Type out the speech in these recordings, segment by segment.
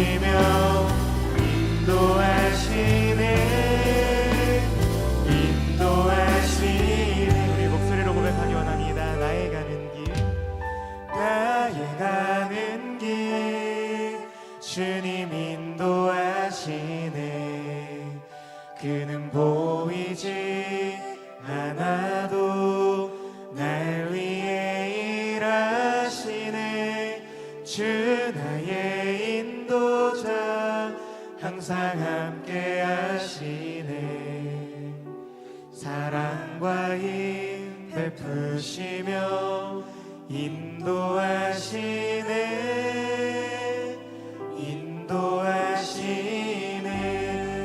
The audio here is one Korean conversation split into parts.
베푸시며 인도하시네 인도하시네. 우리 목소리로 고백하기 원합니다. 나의 가는 길, 나의 가는 길 주님 인도하시네. 그는 보이지 않아도 날 위해 일하시네. 주 나의 인도자 항상 함께 하시네. 사랑과 힘 베푸시며 인도하시네 인도하시네.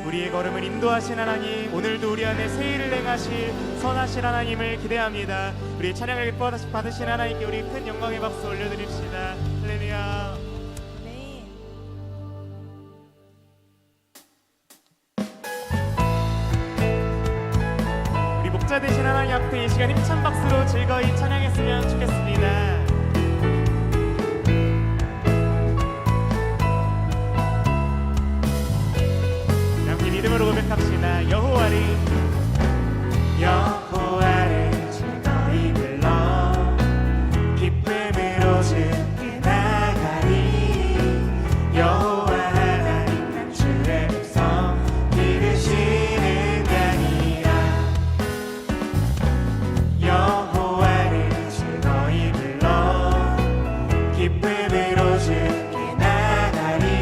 우리의 걸음을 인도하신 하나님, 오늘도 우리 안에 새 일을 행하실 선하신 하나님을 기대합니다. 우리 찬양을 받으신 하나님께 우리 큰 영광의 박수 올려드립시다. 할렐루야. 우리 목자 되신 하나님 앞에 이 시간 힘찬 박수로 즐거이 찬양했으면 좋겠습니다. 믿음으로 고백합시다. 여호와를 여호와를 즐거이 불러 기쁨으로 주께 나가리. 여호와 하나님 난 주의 백성 기르시는 양이라. 여호와를 즐거이 불러 기쁨으로 주께 나가리.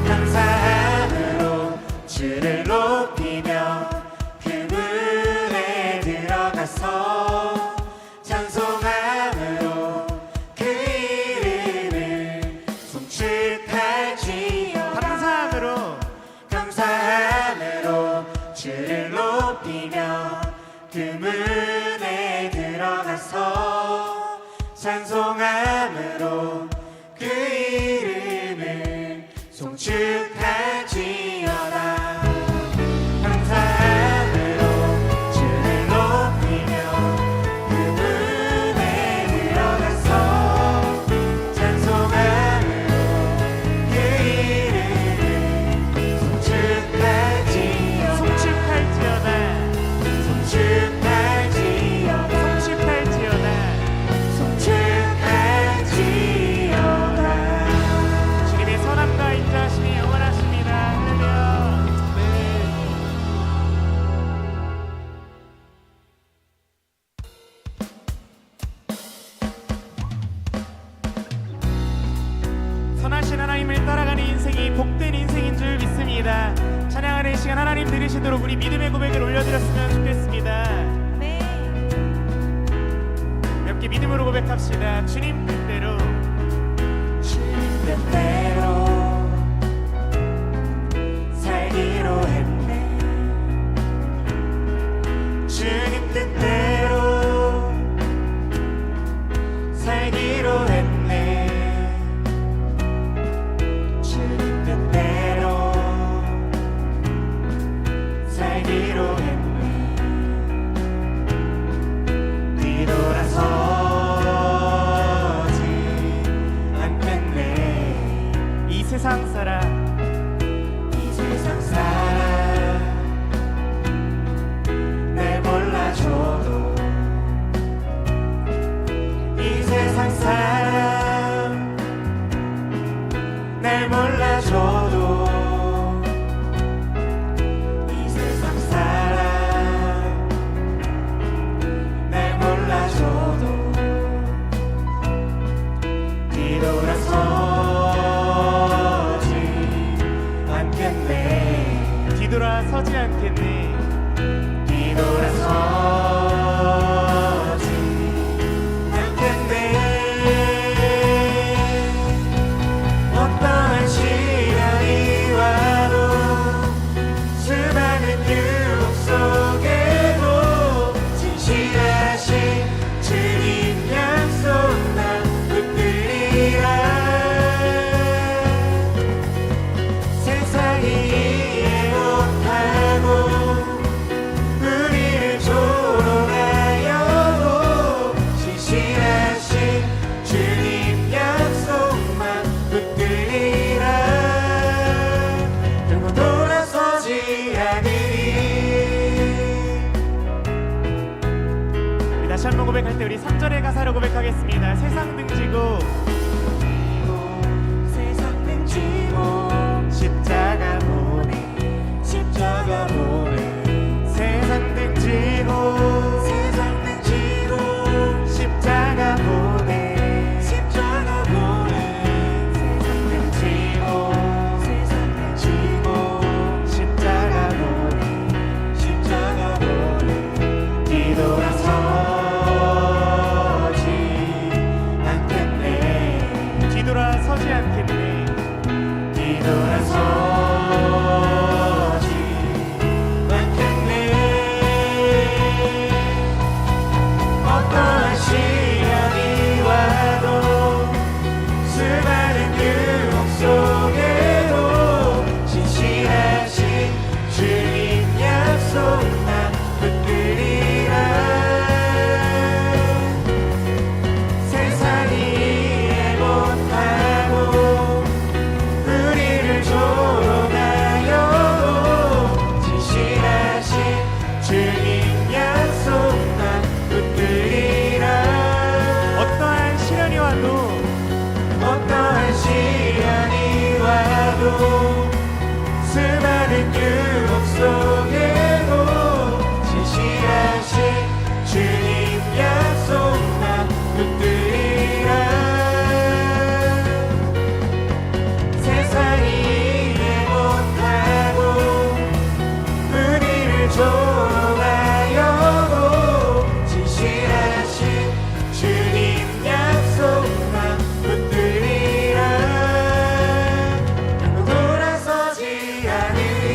감사함으로 주를 높이며 그분에 들어가서 찬송함으로 그 이름을 송축할지어다. 감사함으로 주를 높이며 그분에 들어가서 찬송함으로 그 이름을 송축할지어다. 감사함으로 주를 높이며 그분에 들어가서 찬송함으로 그 이름을 송축할지어다. 하나님을 따라가는 인생이 복된 인생인 줄 믿습니다. 찬양하는 시간 하나님 들으시도록 우리 믿음의 고백을 올려드렸으면 좋겠습니다. 네. 함께 믿음으로 고백합시다. 주님 뜻대로 주님 뜻대로 살기로 했네. 주님 뜻대로 살기로 했네. 주님 뜻대로 살기로 했네. 뒤돌아서지 않겠네. 이 세상 살아 이 세상 살아 날 몰라줘도 이 세상 살아 날 몰라줘도 이 세상 살아 날 몰라줘도 뒤돌아서지 않겠네. 뒤돌아서지 않겠네. 뒤돌아서지 않겠네. 어떠한 시련이 와도 수많은 유혹 속에도 진실하신 주님 약속 난 붙들리라. 세상이 이해 못하고 우리를 조롱하여도 진실하신 주님 약속만 붙들리라. 결코 돌아서지 않으리. 우리 다시 한번 고백할 때 우리 3절의 가사로 고백하겠습니다. 세상 등지고 세상 등지고 십자가 보내. 십자가 보내. 세상 등지고 세상 등지고 십자가 보내. 십자가 보내. 세상 등지고 세상 등지고 십자가 보내. 십자가 보내. 뒤돌아서지 않겠네. 뒤돌아서지 않겠네. 뒤돌아서지 않겠네. 어떠한 시련이 와도 수많은 유혹 속에도 진실하신 주님 약속만 붙들리라. 세상이 이해 못하고 우리를 조롱하여도 진실하신 주님 약속만 붙들리라. 어떠한 시련이 와도 어떠한 시련이 와도 수많은 유혹 속에도 진실하신 주님 약속만 붙들리라. 세상이 이해 못하고 우리를 조롱하여도 진실하신 주님 약속만 붙들리라. 결코 돌아서지 않으리.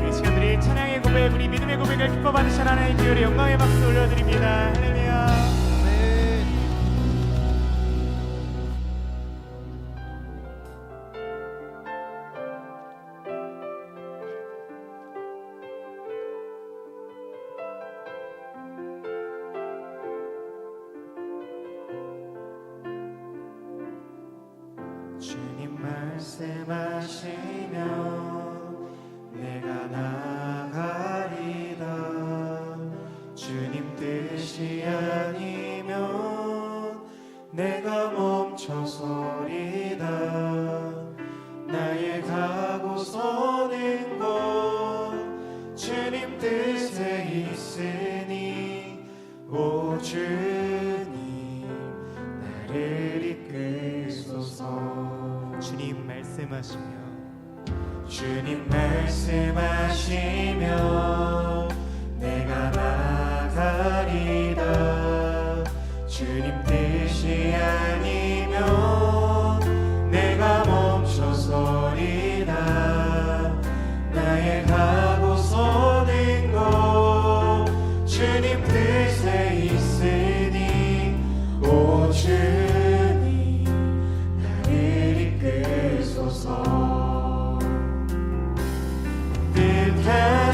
이 시간들이 찬양의 고백 우리 믿음의 고백을 기뻐 받으신 하나님께 우리 영광의 박수 올려드립니다. 할렐루야. 주님 말씀하시면 내가 나가리다. 주님 뜻이 아니면 내가 멈춰서리다. 나의 가고 서는 곳 주님 뜻에 있으니 오 주님 나를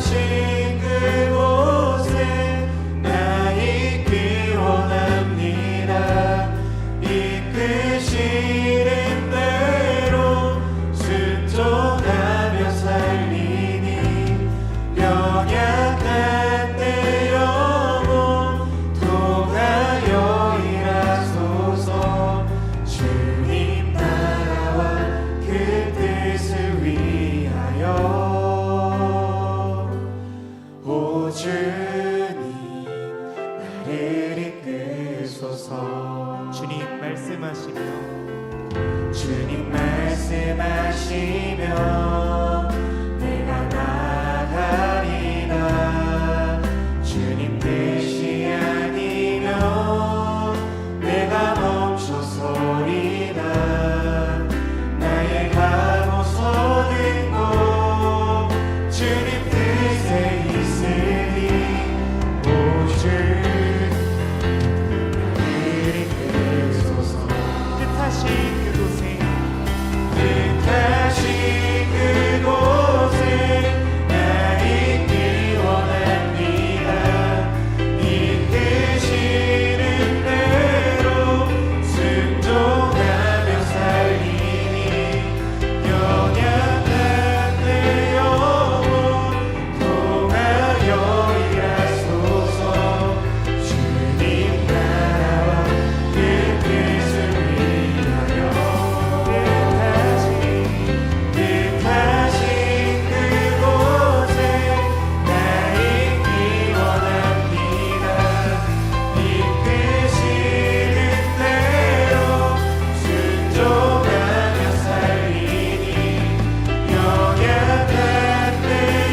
뜻하신 그곳에 나 있기 원합니다. 이끄시는 대로 순종하며 살리니 연약한 내 영혼 통하여 일하소서. 주님 나라와 그 뜻을 위하여 오 주님 나를 이끄소서. 주님 말씀하시며 주님 말씀하시며 내가 나가리라. 주님 뜻이 아니면 내가 멈춰서리다. 나의 가고 서는 곳 주님 뜻에 있으니 오 주님 나를 이끄소서. 뜻하신 그곳에 뜻하신 그곳에 나 있기 원합니다. 이끄시는 대로 순종하며 살리니 연약한 내 영혼 통하여 일하소서. 주님 나라와 그 뜻을 위하여 뜻하신 그곳에 나 있기 원합니다. 이끄시는 대로 순종하며 살리니 연약한 내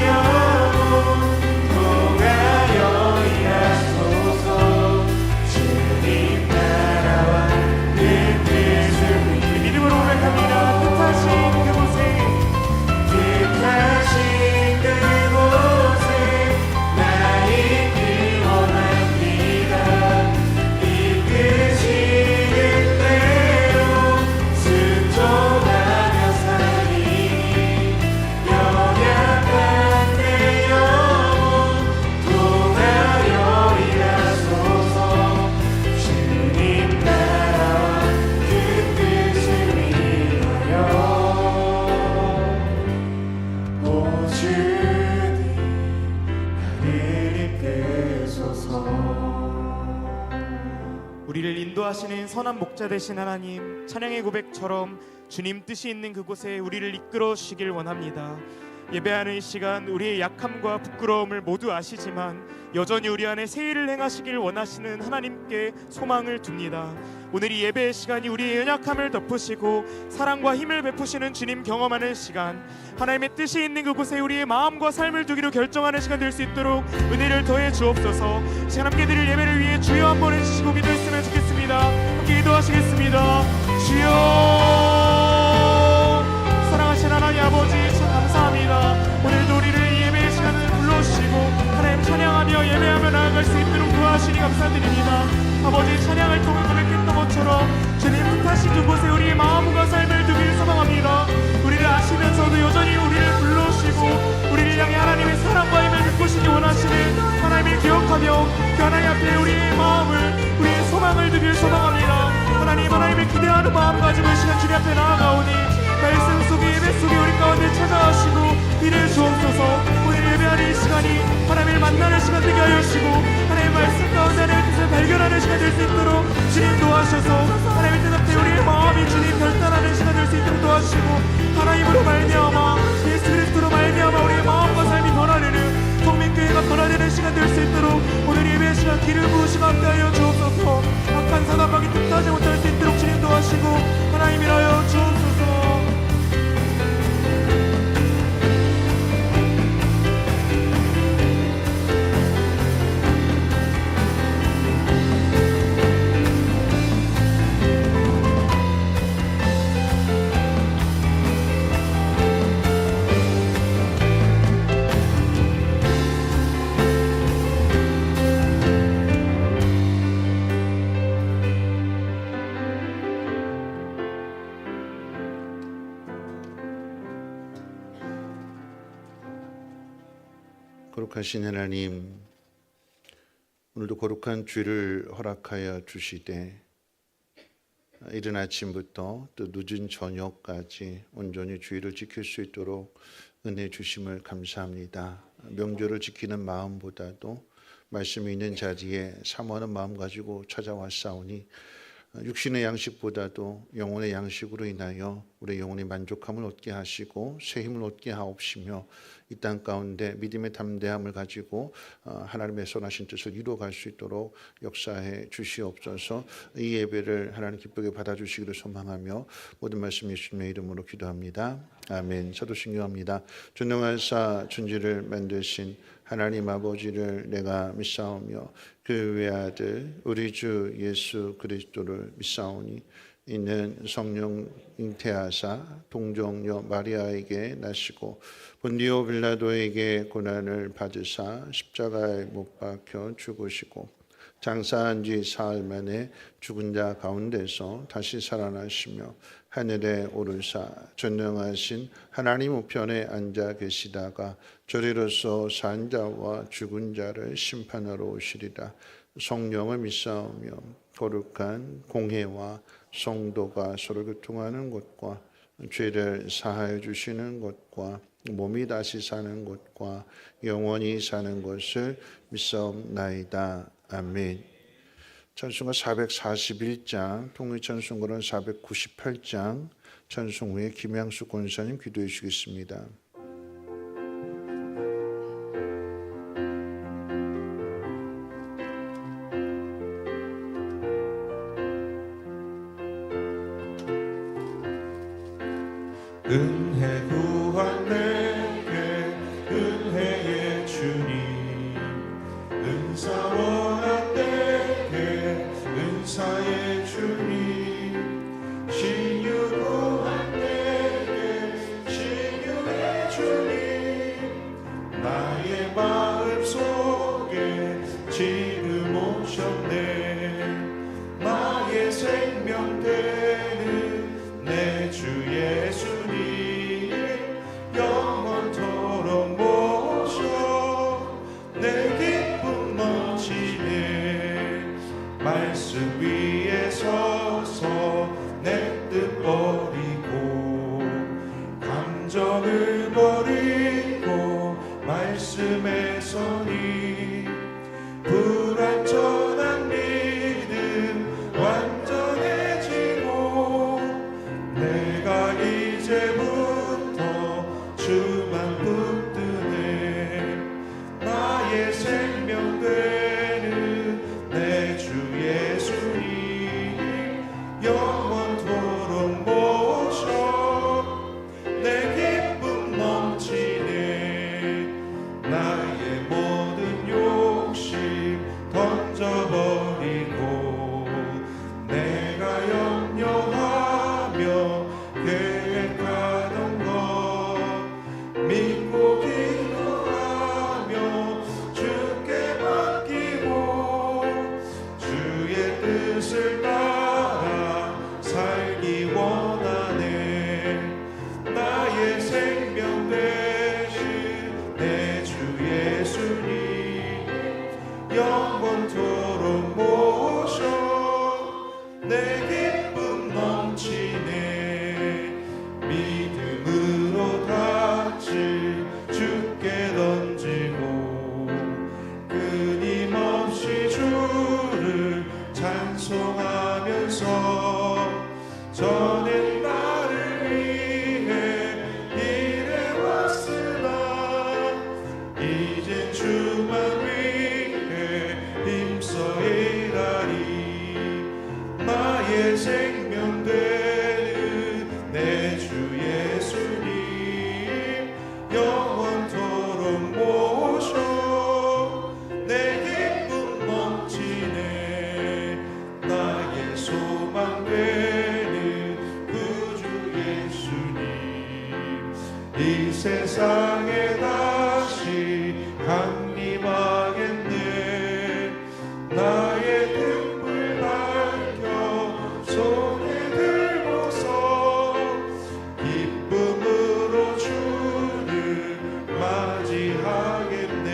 영혼 통하여 일하소서. 주님 나라와 그 뜻을 믿음으로 고백합니다. 뜻하신 그곳에 뜻하신 그곳에 나 있기 원합니다. 이끄시는 대로 순종하며 살리니 연약한 내 영혼 통하여 일하소서. 주님 나라와 그 뜻을 위하여 오 주님 나를 이끄소서. 우리를 인도하시는 선한 목자 되신 하나님, 찬양의 고백처럼 주님 뜻이 있는 그곳에 우리를 이끌어 주시길 원합니다. 예배하는 이 시간 우리의 약함과 부끄러움을 모두 아시지만 여전히 우리 안에 새 일을 행하시길 원하시는 하나님께 소망을 둡니다. 오늘 이 예배의 시간이 우리의 연약함을 덮으시고 사랑과 힘을 베푸시는 주님 경험하는 시간, 하나님의 뜻이 있는 그곳에 우리의 마음과 삶을 두기로 결정하는 시간 될 수 있도록 은혜를 더해 주옵소서. 시간 함께 드릴 예배를 위해 주여 한번 해주시고 기도했으면 좋겠습니다. 함께 기도하시겠습니다. 주여, 사랑하신 하나님 아버지 참 감사합니다. 오늘도 우리를 이 예배의 시간을 불러주시고 하나님 찬양하며 예배하며 나아갈 수 있도록 도와주시니 감사드립니다. 아버지 찬양을 통해 고백했던 것처럼 주님 뜻하신 그곳에 우리의 마음과 삶을 두길 소망합니다. 우리를 아시면서도 여전히 우리를 불러주시고 우리를 향해 하나님의 사랑과 힘을 베푸시기 원하시는 하나님을 기억하며 그 하나님 앞에 우리의 마음을 우리의 소망을 두길 소망합니다. 하나님을 기대하는 마음 가지고 이 시간 주님 앞에 나아가오니 말씀 속에 예배 속에 우리 가운데 찾아가시고 이를 주옵소서. 오늘 예배하는 이 시간이 하나님을 만나는 시간 되게 하여 주시고 하나님의 말씀 가운데 하나님의 뜻을 발견하는 시간 될 수 있도록 주님 도와주셔서 하나님의 뜻 앞에 우리의 마음이 주님 결단하는 시간 될 수 있도록 도와주시고 하나님으로 말미암아 예수 그리스도로 말미암아 우리의 마음과 삶이 변화되는 성민교회가 변화되는 시간 될 수 있도록 오늘 예배의 시간 길을 부으시고 함께 하여 주옵소서. 악한 사단방이 뜻하지 못할 수 있도록 주님 도와주시고 하나님이라여 주옵소서. 거룩하신 하나님, 오늘도 거룩한 주일을 허락하여 주시되 이른 아침부터 또 늦은 저녁까지 온전히 주일을 지킬 수 있도록 은혜 주심을 감사합니다. 명절을 지키는 마음보다도 말씀이 있는 자리에 사모하는 마음 가지고 찾아왔사오니 육신의 양식보다도 영혼의 양식으로 인하여 우리 영혼의 만족함을 얻게 하시고 새 힘을 얻게 하옵시며 이 땅 가운데 믿음의 담대함을 가지고 하나님의 선하신 뜻을 이루어갈 수 있도록 역사해 주시옵소서. 이 예배를 하나님 기쁘게 받아주시기를 소망하며 모든 말씀 예수님의 이름으로 기도합니다. 아멘. 저도 신경합니다. 전능하사 천지를 만드신 하나님 아버지를 내가 믿사오며 그 외아들 우리 주 예수 그리스도를 믿사오니 이는 성령 잉태하사 동정녀 마리아에게 나시고 본디오 빌라도에게 고난을 받으사 십자가에 못 박혀 죽으시고 장사한 지 사흘 만에 죽은 자 가운데서 다시 살아나시며 하늘에 오르사 전능하신 하나님 우편에 앉아 계시다가 저리로서 산 자와 죽은 자를 심판하러 오시리라. 성령을 믿사오며 거룩한 공회와 성도가 서로 교통하는 것과 죄를 사하여 주시는 것과 몸이 다시 사는 것과 영원히 사는 것을 믿사옵나이다. 아멘. 찬송가 441장, 통일찬송가는 498장 찬송 후에 김양수 권사님 기도해 주시겠습니다. 은혜 구한 내게 은혜의 주님 은사 원한 내게 은사의 주님 신유 구한 내게 신유의 주님 나의 마음속에 지금 오셨네 나의 생명 되는 내 주 예수님 영원토록 모셔 내 기쁨 넘치네 말씀 위에 서서 내 뜻 버리고 감정을 버리고 말씀에 서니 불완전한 믿음 완전해지고 내가 이제부터 주만 붙드네 나의 생명 되는 내 주 예수님 영원토록 모셔 내 기쁨 넘치네 나의 모든 욕심 던져버리고 내가 염려하며 계획하던 것 믿고 기도하며 주께 맡기고 주의 뜻을 따라 살기 원하네 나의 생명 되신 내 주 예수님 영원토록 모셔 내 기쁨 넘치네 믿음으로 닥칠 주께 던지고 끊임없이 주를 찬송하면서 전엔 나를 위해 일해왔으나 이젠 주만 위해 힘써 일하리 나의 생명 되는 내 주 예수님 영원토록 모셔 내 기쁨 넘치네 나의 소망 되는 구주 예수님 이 세상에 다시 강림하겠네 나의 등불 밝혀 손에 들고서 기쁨으로 주를 맞이하겠네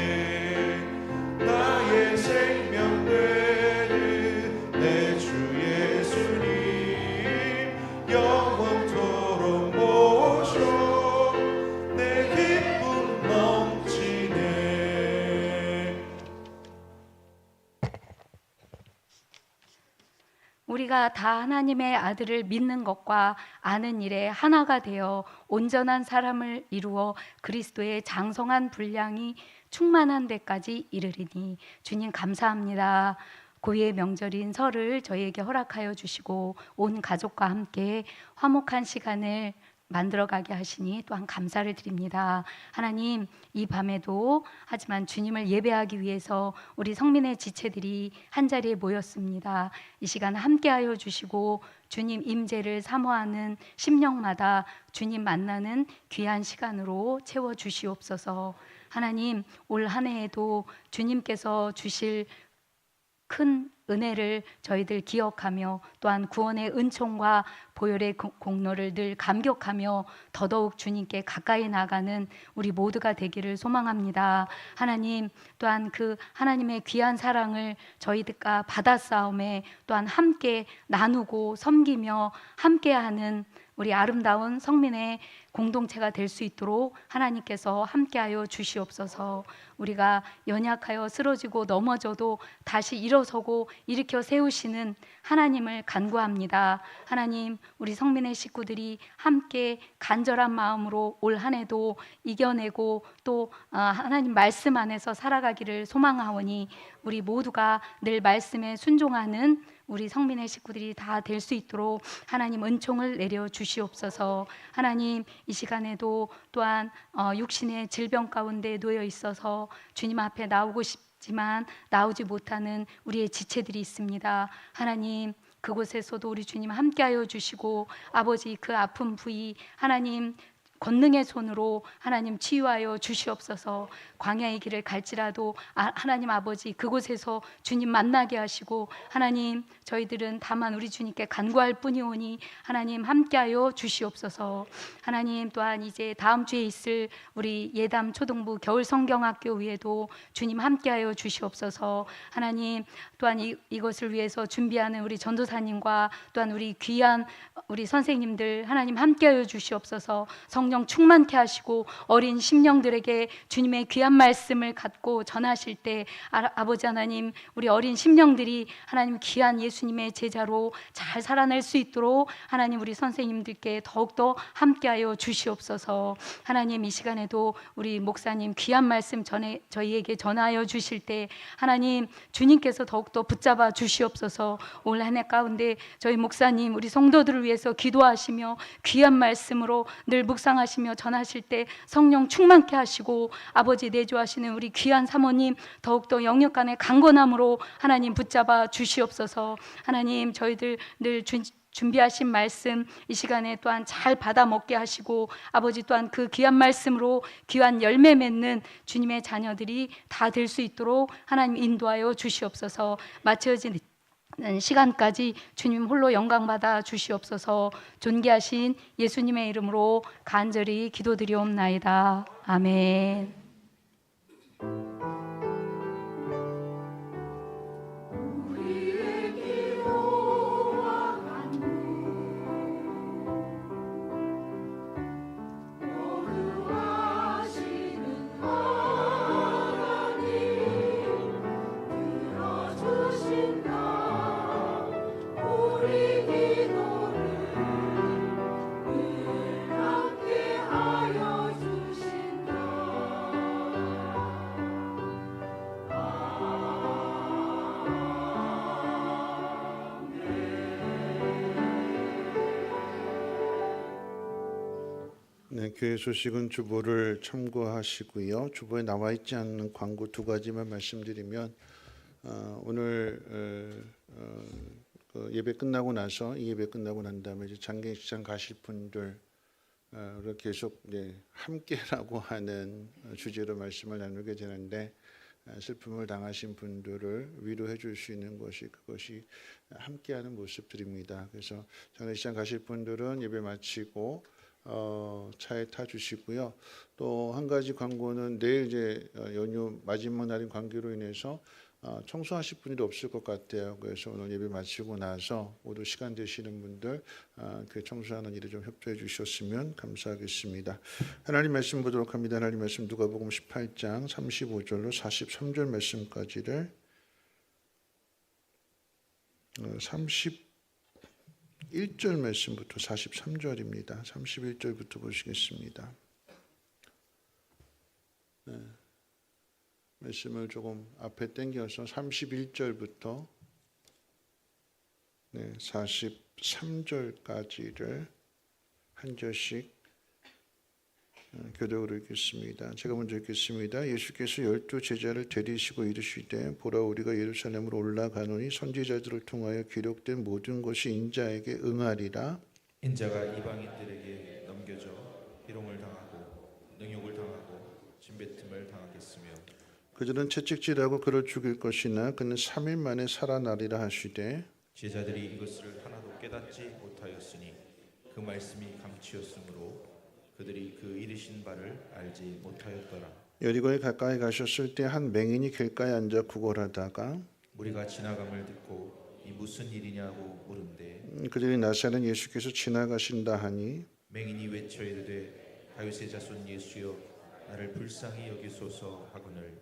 우리가 다 하나님의 아들을 믿는 것과 아는 일에 하나가 되어 온전한 사람을 이루어 그리스도의 장성한 분량이 충만한 데까지 이르리니 주님 감사합니다. 고유의 명절인 설을 저희에게 허락하여 주시고 온 가족과 함께 화목한 시간을 만들어가게 하시니 또한 감사를 드립니다. 하나님, 이 밤에도 하지만 주님을 예배하기 위해서 우리 성민의 지체들이 한자리에 모였습니다. 이 시간 함께하여 주시고 주님 임재를 사모하는 심령마다 주님 만나는 귀한 시간으로 채워주시옵소서. 하나님, 올 한 해에도 주님께서 주실 큰 은혜를 저희들 기억하며 또한 구원의 은총과 보혈의 공로를 늘 감격하며 더더욱 주님께 가까이 나가는 우리 모두가 되기를 소망합니다. 하나님, 또한 그 하나님의 귀한 사랑을 저희들과 받아싸움에 또한 함께 나누고 섬기며 함께하는 우리 아름다운 성민의 공동체가 될 수 있도록 하나님께서 함께하여 주시옵소서. 우리가 연약하여 쓰러지고 넘어져도 다시 일어서고 일으켜 세우시는 하나님을 간구합니다. 하나님, 우리 성민의 식구들이 함께 간절한 마음으로 올 한 해도 이겨내고 또 하나님 말씀 안에서 살아가기를 소망하오니 우리 모두가 늘 말씀에 순종하는 우리 성민의 식구들이 다 될 수 있도록 하나님 은총을 내려 주시옵소서. 하나님, 이 시간에도 또한 육신의 질병 가운데 놓여 있어서 주님 앞에 나오고 싶지만 나오지 못하는 우리의 지체들이 있습니다. 하나님, 그곳에서도 우리 주님 함께하여 주시고 아버지 그 아픈 부위 하나님 권능의 손으로 하나님 치유하여 주시옵소서. 광야의 길을 갈지라도 하나님 아버지 그곳에서 주님 만나게 하시고 하나님 저희들은 다만 우리 주님께 간구할 뿐이오니 하나님 함께하여 주시옵소서. 하나님 또한 이제 다음 주에 있을 우리 예담 초등부 겨울 성경학교 위에도 주님 함께하여 주시옵소서. 하나님 또한 이것을 위해서 준비하는 우리 전도사님과 또한 우리 귀한 우리 선생님들 하나님 함께하여 주시옵소서. 성령 충만케 하시고 어린 심령들에게 주님의 귀한 말씀을 갖고 전하실 때 아버지 하나님 우리 어린 심령들이 하나님 귀한 예수님의 제자로 잘 살아낼 수 있도록 하나님 우리 선생님들께 더욱더 함께하여 주시옵소서. 하나님 이 시간에도 우리 목사님 귀한 말씀 저희에게 전하여 주실 때 하나님 주님께서 더욱더 붙잡아 주시옵소서. 올 한 해 가운데 저희 목사님 우리 성도들을 위해서 기도하시며 귀한 말씀으로 늘 묵상하시며 전하실 때 성령 충만케 하시고 아버지 내조하시는 우리 귀한 사모님 더욱더 영역 간의 강건함으로 하나님 붙잡아 주시옵소서. 하나님 저희들 늘 준비하신 말씀 이 시간에 또한 잘 받아 먹게 하시고 아버지 또한 그 귀한 말씀으로 귀한 열매 맺는 주님의 자녀들이 다 될 수 있도록 하나님 인도하여 주시옵소서. 마쳐진 시간까지 주님 홀로 영광받아 주시옵소서. 존귀하신 예수님의 이름으로 간절히 기도드리옵나이다. 아멘. 네, 교회 소식은 주보를 참고하시고요. 주보에 나와 있지 않는 광고 두 가지만 말씀드리면 오늘 그 예배 끝나고 나서 이 예배 끝나고 난 다음에 이제 장례식장 가실 분들 계속 함께라고 하는 주제로 말씀을 나누게 되는데 슬픔을 당하신 분들을 위로해 줄 수 있는 그것이 함께하는 모습들입니다. 그래서 장례식장 가실 분들은 예배 마치고 차에 타주시고요. 또 한 가지 광고는 내일 이제 연휴 마지막 날인 관계로 인해서 청소하실 분이 없을 것 같아요. 그래서 오늘 예배 마치고 나서 모두 시간 되시는 분들 그 청소하는 일에 좀 협조해 주셨으면 감사하겠습니다. 하나님 말씀 보도록 합니다. 하나님 말씀 누가복음 18장 35절로 43절 말씀까지를 35 31절 말씀부터 43절입니다. 31절부터 보시겠습니다. 말씀을 조금 앞에 당겨서 31절부터 43절까지를 한 절씩 교독으로 읽겠습니다. 제가 먼저 읽겠습니다. 예수께서 12 제자를 데리시고 이르시되 보라 우리가 예루살렘으로 올라가노니 선지자들을 통하여 기록된 모든 것이 인자에게 응하리라. 인자가 이방인들에게 넘겨져 희롱을 당하고 능욕을 당하고 진뱉음을 당하겠으며 그들은 채찍질하고 그를 죽일 것이나 그는 3일 만에 살아나리라 하시되 제자들이 이것을 하나도 깨닫지 못하였으니 그 말씀이 감치였으므로 그들이 그 이르신 바를 알지 못하였더라. 여리고에 가까이 가셨을 때 한 맹인이 길가에 앉아 구걸하다가 우리가 지나감을 듣고 이 무슨 일이냐고 물은데 그들이 나사는 예수께서 지나가신다 하니 맹인이 외쳐 이르되 다윗의 자손 예수여 나를 불쌍히 여기소서 하거늘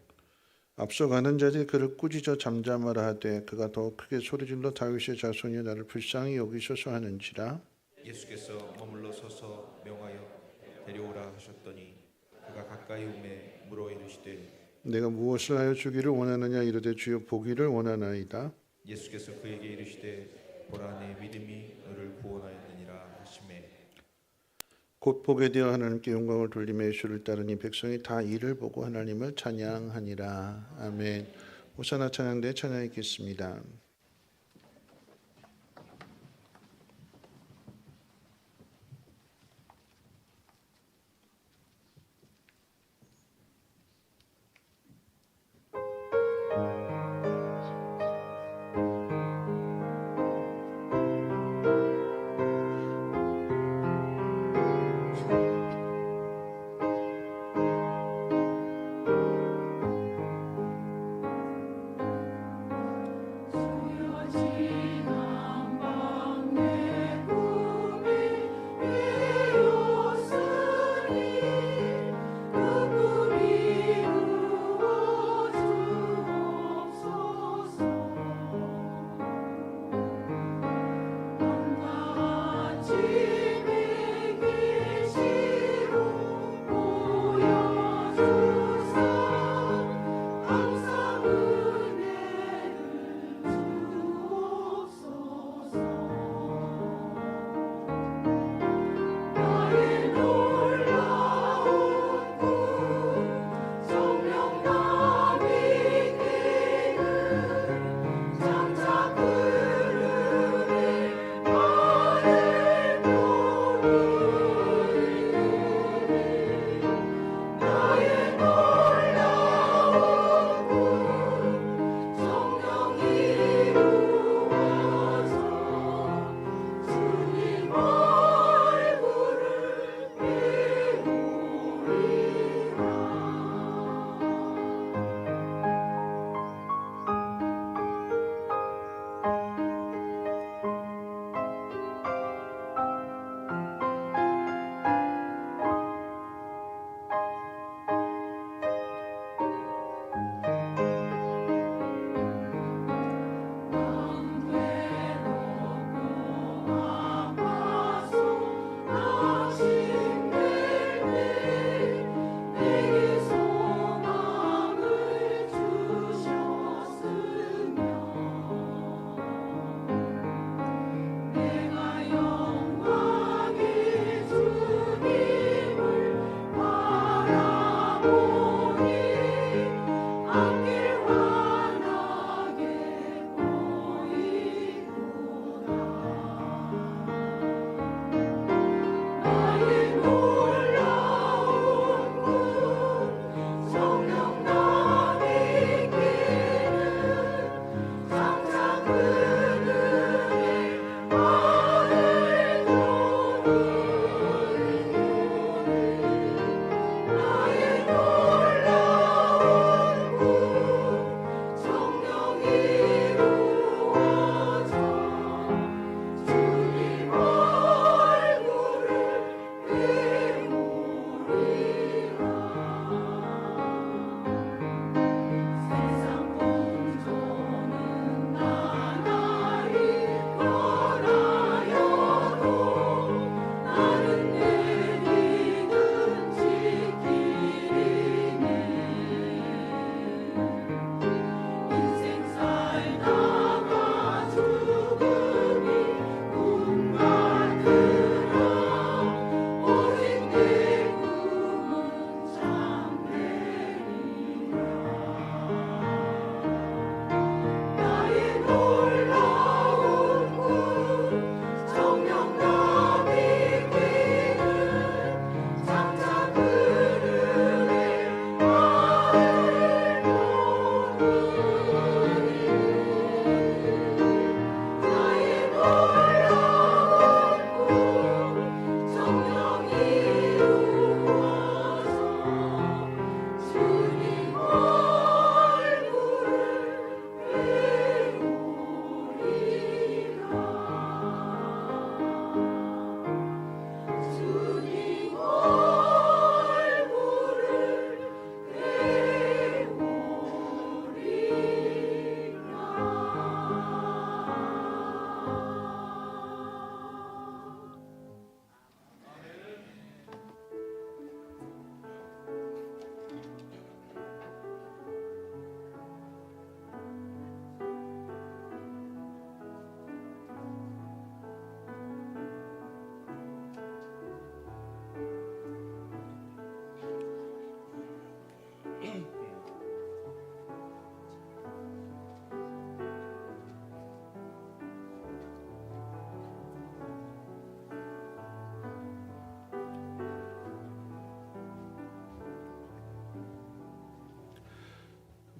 앞서가는 자들이 그를 꾸짖어 잠잠하라 하되 그가 더욱 크게 소리질러 다윗의 자손이여 나를 불쌍히 여기소서 하는지라. 예수께서 머물러 서서 명하여 데려오라 하셨더니 그가 가까이 오매 물어 이르시되 내가 무엇을 하여 주기를 원하느냐 이르되 주여 보기를 원하나이다. 예수께서 그에게 이르시되 보라 내 믿음이 너를 구원하였느니라 하시매 곧 보게 되어 하나님께 영광을 돌리며 예수를 따르니 백성이 다 이를 보고 하나님을 찬양하니라. 아멘. 호사나 찬양대 찬양 읽겠습니다.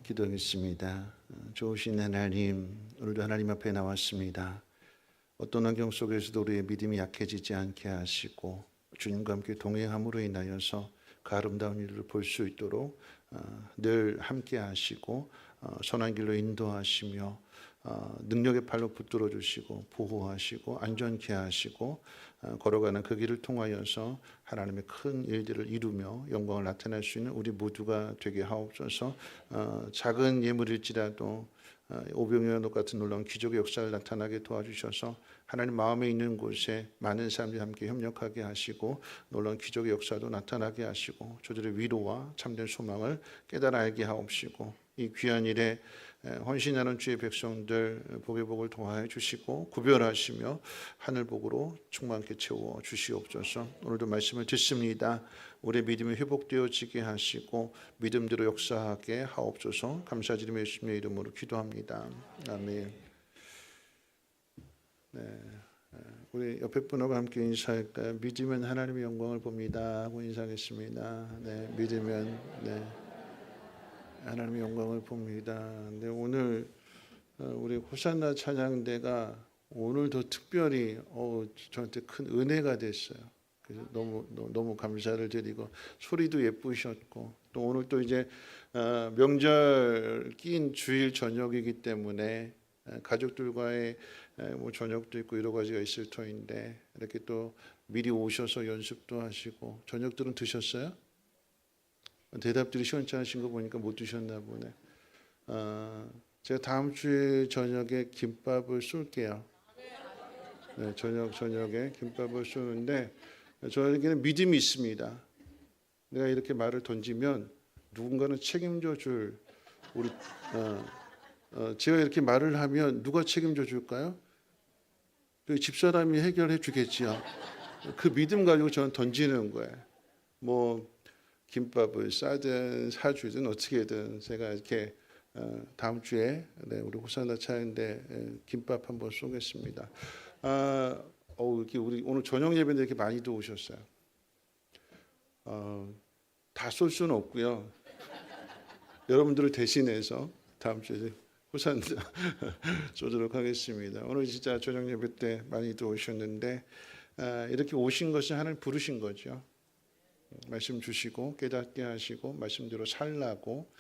기도하겠습니다. 좋으신 하나님, 오늘도 하나님 앞에 나왔습니다. 어떤 환경 속에서도 우리의 믿음이 약해지지 않게 하시고 주님과 함께 동행함으로 인하여서 그 아름다운 일을 볼 수 있도록 늘 함께 하시고 선한 길로 인도하시며 능력의 팔로 붙들어 주시고 보호하시고 안전케 하시고 걸어가는 그 길을 통하여서 하나님의 큰 일들을 이루며 영광을 나타낼 수 있는 우리 모두가 되게 하옵소서. 작은 예물일지라도 오병이어록 같은 놀라운 기적의 역사를 나타나게 도와주셔서 하나님 마음에 있는 곳에 많은 사람들이 함께 협력하게 하시고 놀라운 기적의 역사도 나타나게 하시고 저들의 위로와 참된 소망을 깨달아 알게 하옵시고 이 귀한 일에 헌신하는 주의 백성들 복의 복을 도하여 주시고 구별하시며 하늘 복으로 충만케 채워 주시옵소서. 오늘도 말씀을 듣습니다. 우리의 믿음이 회복되어지게 하시고 믿음대로 역사하게 하옵소서. 감사드리며 예수님의 이름으로 기도합니다. 아멘. 네, 우리 옆에 분하고 함께 인사할까요? 믿으면 하나님의 영광을 봅니다 하고 인사하겠습니다. 네, 믿으면 하나님의 영광을 봅니다. 근데 오늘 우리 호산나 찬양대가 오늘 더 특별히 저한테 큰 은혜가 됐어요. 그래서 너무 감사를 드리고 소리도 예쁘셨고 또 오늘 또 이제 명절 낀 주일 저녁이기 때문에 가족들과의 뭐 저녁도 있고 여러 가지가 있을 터인데 이렇게 또 미리 오셔서 연습도 하시고 저녁들은 드셨어요? 대답들이 시원찮으신 거 보니까 못 드셨나 보네. 제가 다음 주에 저녁에 김밥을 쏠게요. 네, 저녁에 김밥을 쏘는데 저에게는 믿음이 있습니다. 내가 이렇게 말을 던지면 누군가는 책임져 줄 우리 제가 이렇게 말을 하면 누가 책임져 줄까요? 집사람이 해결해 주겠지요. 그 믿음 가지고 저는 던지는 거예요. 뭐 김밥을 싸든 사주든 어떻게든 제가 이렇게 다음 주에 우리 호산나 차인데 김밥 한번 쏘겠습니다. 이렇게 우리 오늘 저녁 예배인데 이렇게 많이도 오셨어요. 다 쏠 수는 없고요. 여러분들을 대신해서 다음 주에 호산나 쏘도록 하겠습니다. 오늘 진짜 저녁 예배 때 많이도 오셨는데 이렇게 오신 것은 하나님 부르신 거죠. 말씀 주시고 깨닫게 하시고 말씀대로 살라고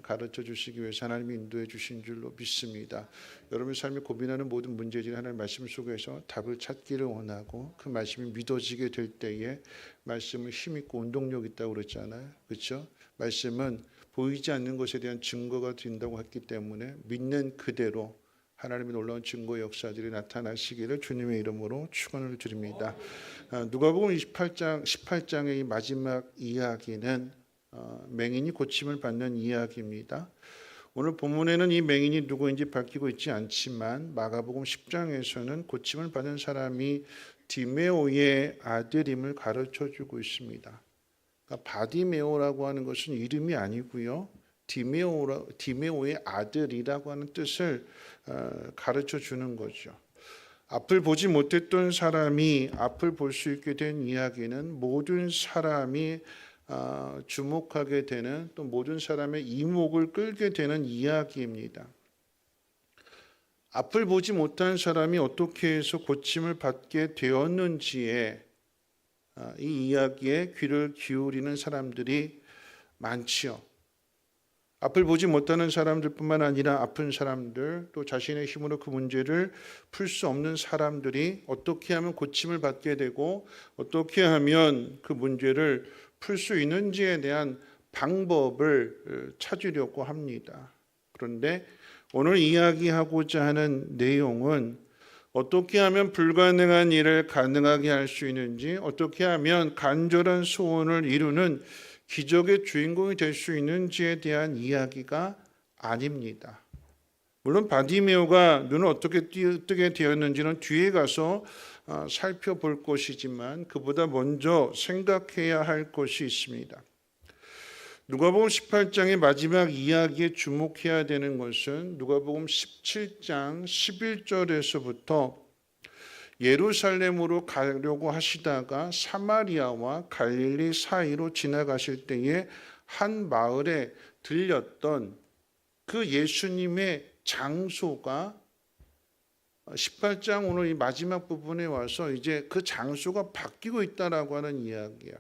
가르쳐 주시기 위해서 하나님이 인도해 주신 줄로 믿습니다. 여러분의 삶에 고민하는 모든 문제들이 하나님의 말씀 속에서 답을 찾기를 원하고 그 말씀이 믿어지게 될 때에 말씀은 힘있고 운동력 있다고 그랬잖아요. 그렇죠? 말씀은 보이지 않는 것에 대한 증거가 된다고 했기 때문에 믿는 그대로 하나님의 놀라운 증거 역사들이 나타나시기를 주님의 이름으로 축원을 드립니다. 누가복음 18장의 이 마지막 이야기는 맹인이 고침을 받는 이야기입니다. 오늘 본문에는 이 맹인이 누구인지 밝히고 있지 않지만 마가복음 10장에서는 고침을 받는 사람이 디메오의 아들임을 가르쳐주고 있습니다. 그러니까 바디메오라고 하는 것은 이름이 아니고요. 디메오의 아들이라고 하는 뜻을 가르쳐 주는 거죠. 앞을 보지 못했던 사람이 앞을 볼 수 있게 된 이야기는 모든 사람이 주목하게 되는 또 모든 사람의 이목을 끌게 되는 이야기입니다. 앞을 보지 못한 사람이 어떻게 해서 고침을 받게 되었는지에 이 이야기에 귀를 기울이는 사람들이 많지요. 앞을 보지 못하는 사람들뿐만 아니라 아픈 사람들 또 자신의 힘으로 그 문제를 풀 수 없는 사람들이 어떻게 하면 고침을 받게 되고 어떻게 하면 그 문제를 풀 수 있는지에 대한 방법을 찾으려고 합니다. 그런데 오늘 이야기하고자 하는 내용은 어떻게 하면 불가능한 일을 가능하게 할 수 있는지 어떻게 하면 간절한 소원을 이루는 기적의 주인공이 될 수 있는지에 대한 이야기가 아닙니다. 물론 바디메오가 눈을 어떻게 뜨게 되었는지는 뒤에 가서 살펴볼 것이지만 그보다 먼저 생각해야 할 것이 있습니다. 누가복음 18장의 마지막 이야기에 주목해야 되는 것은 누가복음 17장 11절에서부터 예루살렘으로 가려고 하시다가 사마리아와 갈릴리 사이로 지나가실 때에 한 마을에 들렸던 그 예수님의 장소가 18장 오늘 이 마지막 부분에 와서 이제 그 장소가 바뀌고 있다라고 하는 이야기야.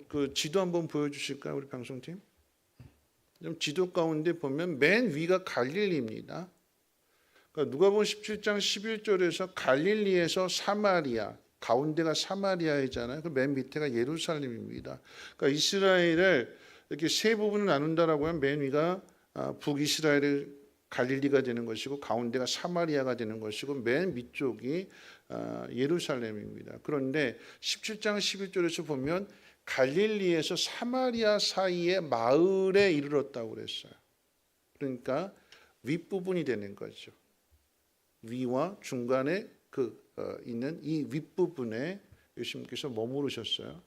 그 지도 한번 보여주실까요, 우리 방송팀? 좀 지도 가운데 보면 맨 위가 갈릴리입니다. 그러니까 누가복음 17장 11절에서 갈릴리에서 사마리아, 가운데가 사마리아이잖아요. 그 맨 밑에가 예루살렘입니다. 그러니까 이스라엘을 이렇게 세 부분을 나눈다라고 하면 맨 위가 북이스라엘의 갈릴리가 되는 것이고 가운데가 사마리아가 되는 것이고 맨 밑쪽이 예루살렘입니다. 그런데 17장 11절에서 보면 갈릴리에서 사마리아 사이의 마을에 이르렀다고 그랬어요. 그러니까 윗부분이 되는 거죠. 위와 중간에 있는 이 윗부분에 예수님께서 머무르셨어요.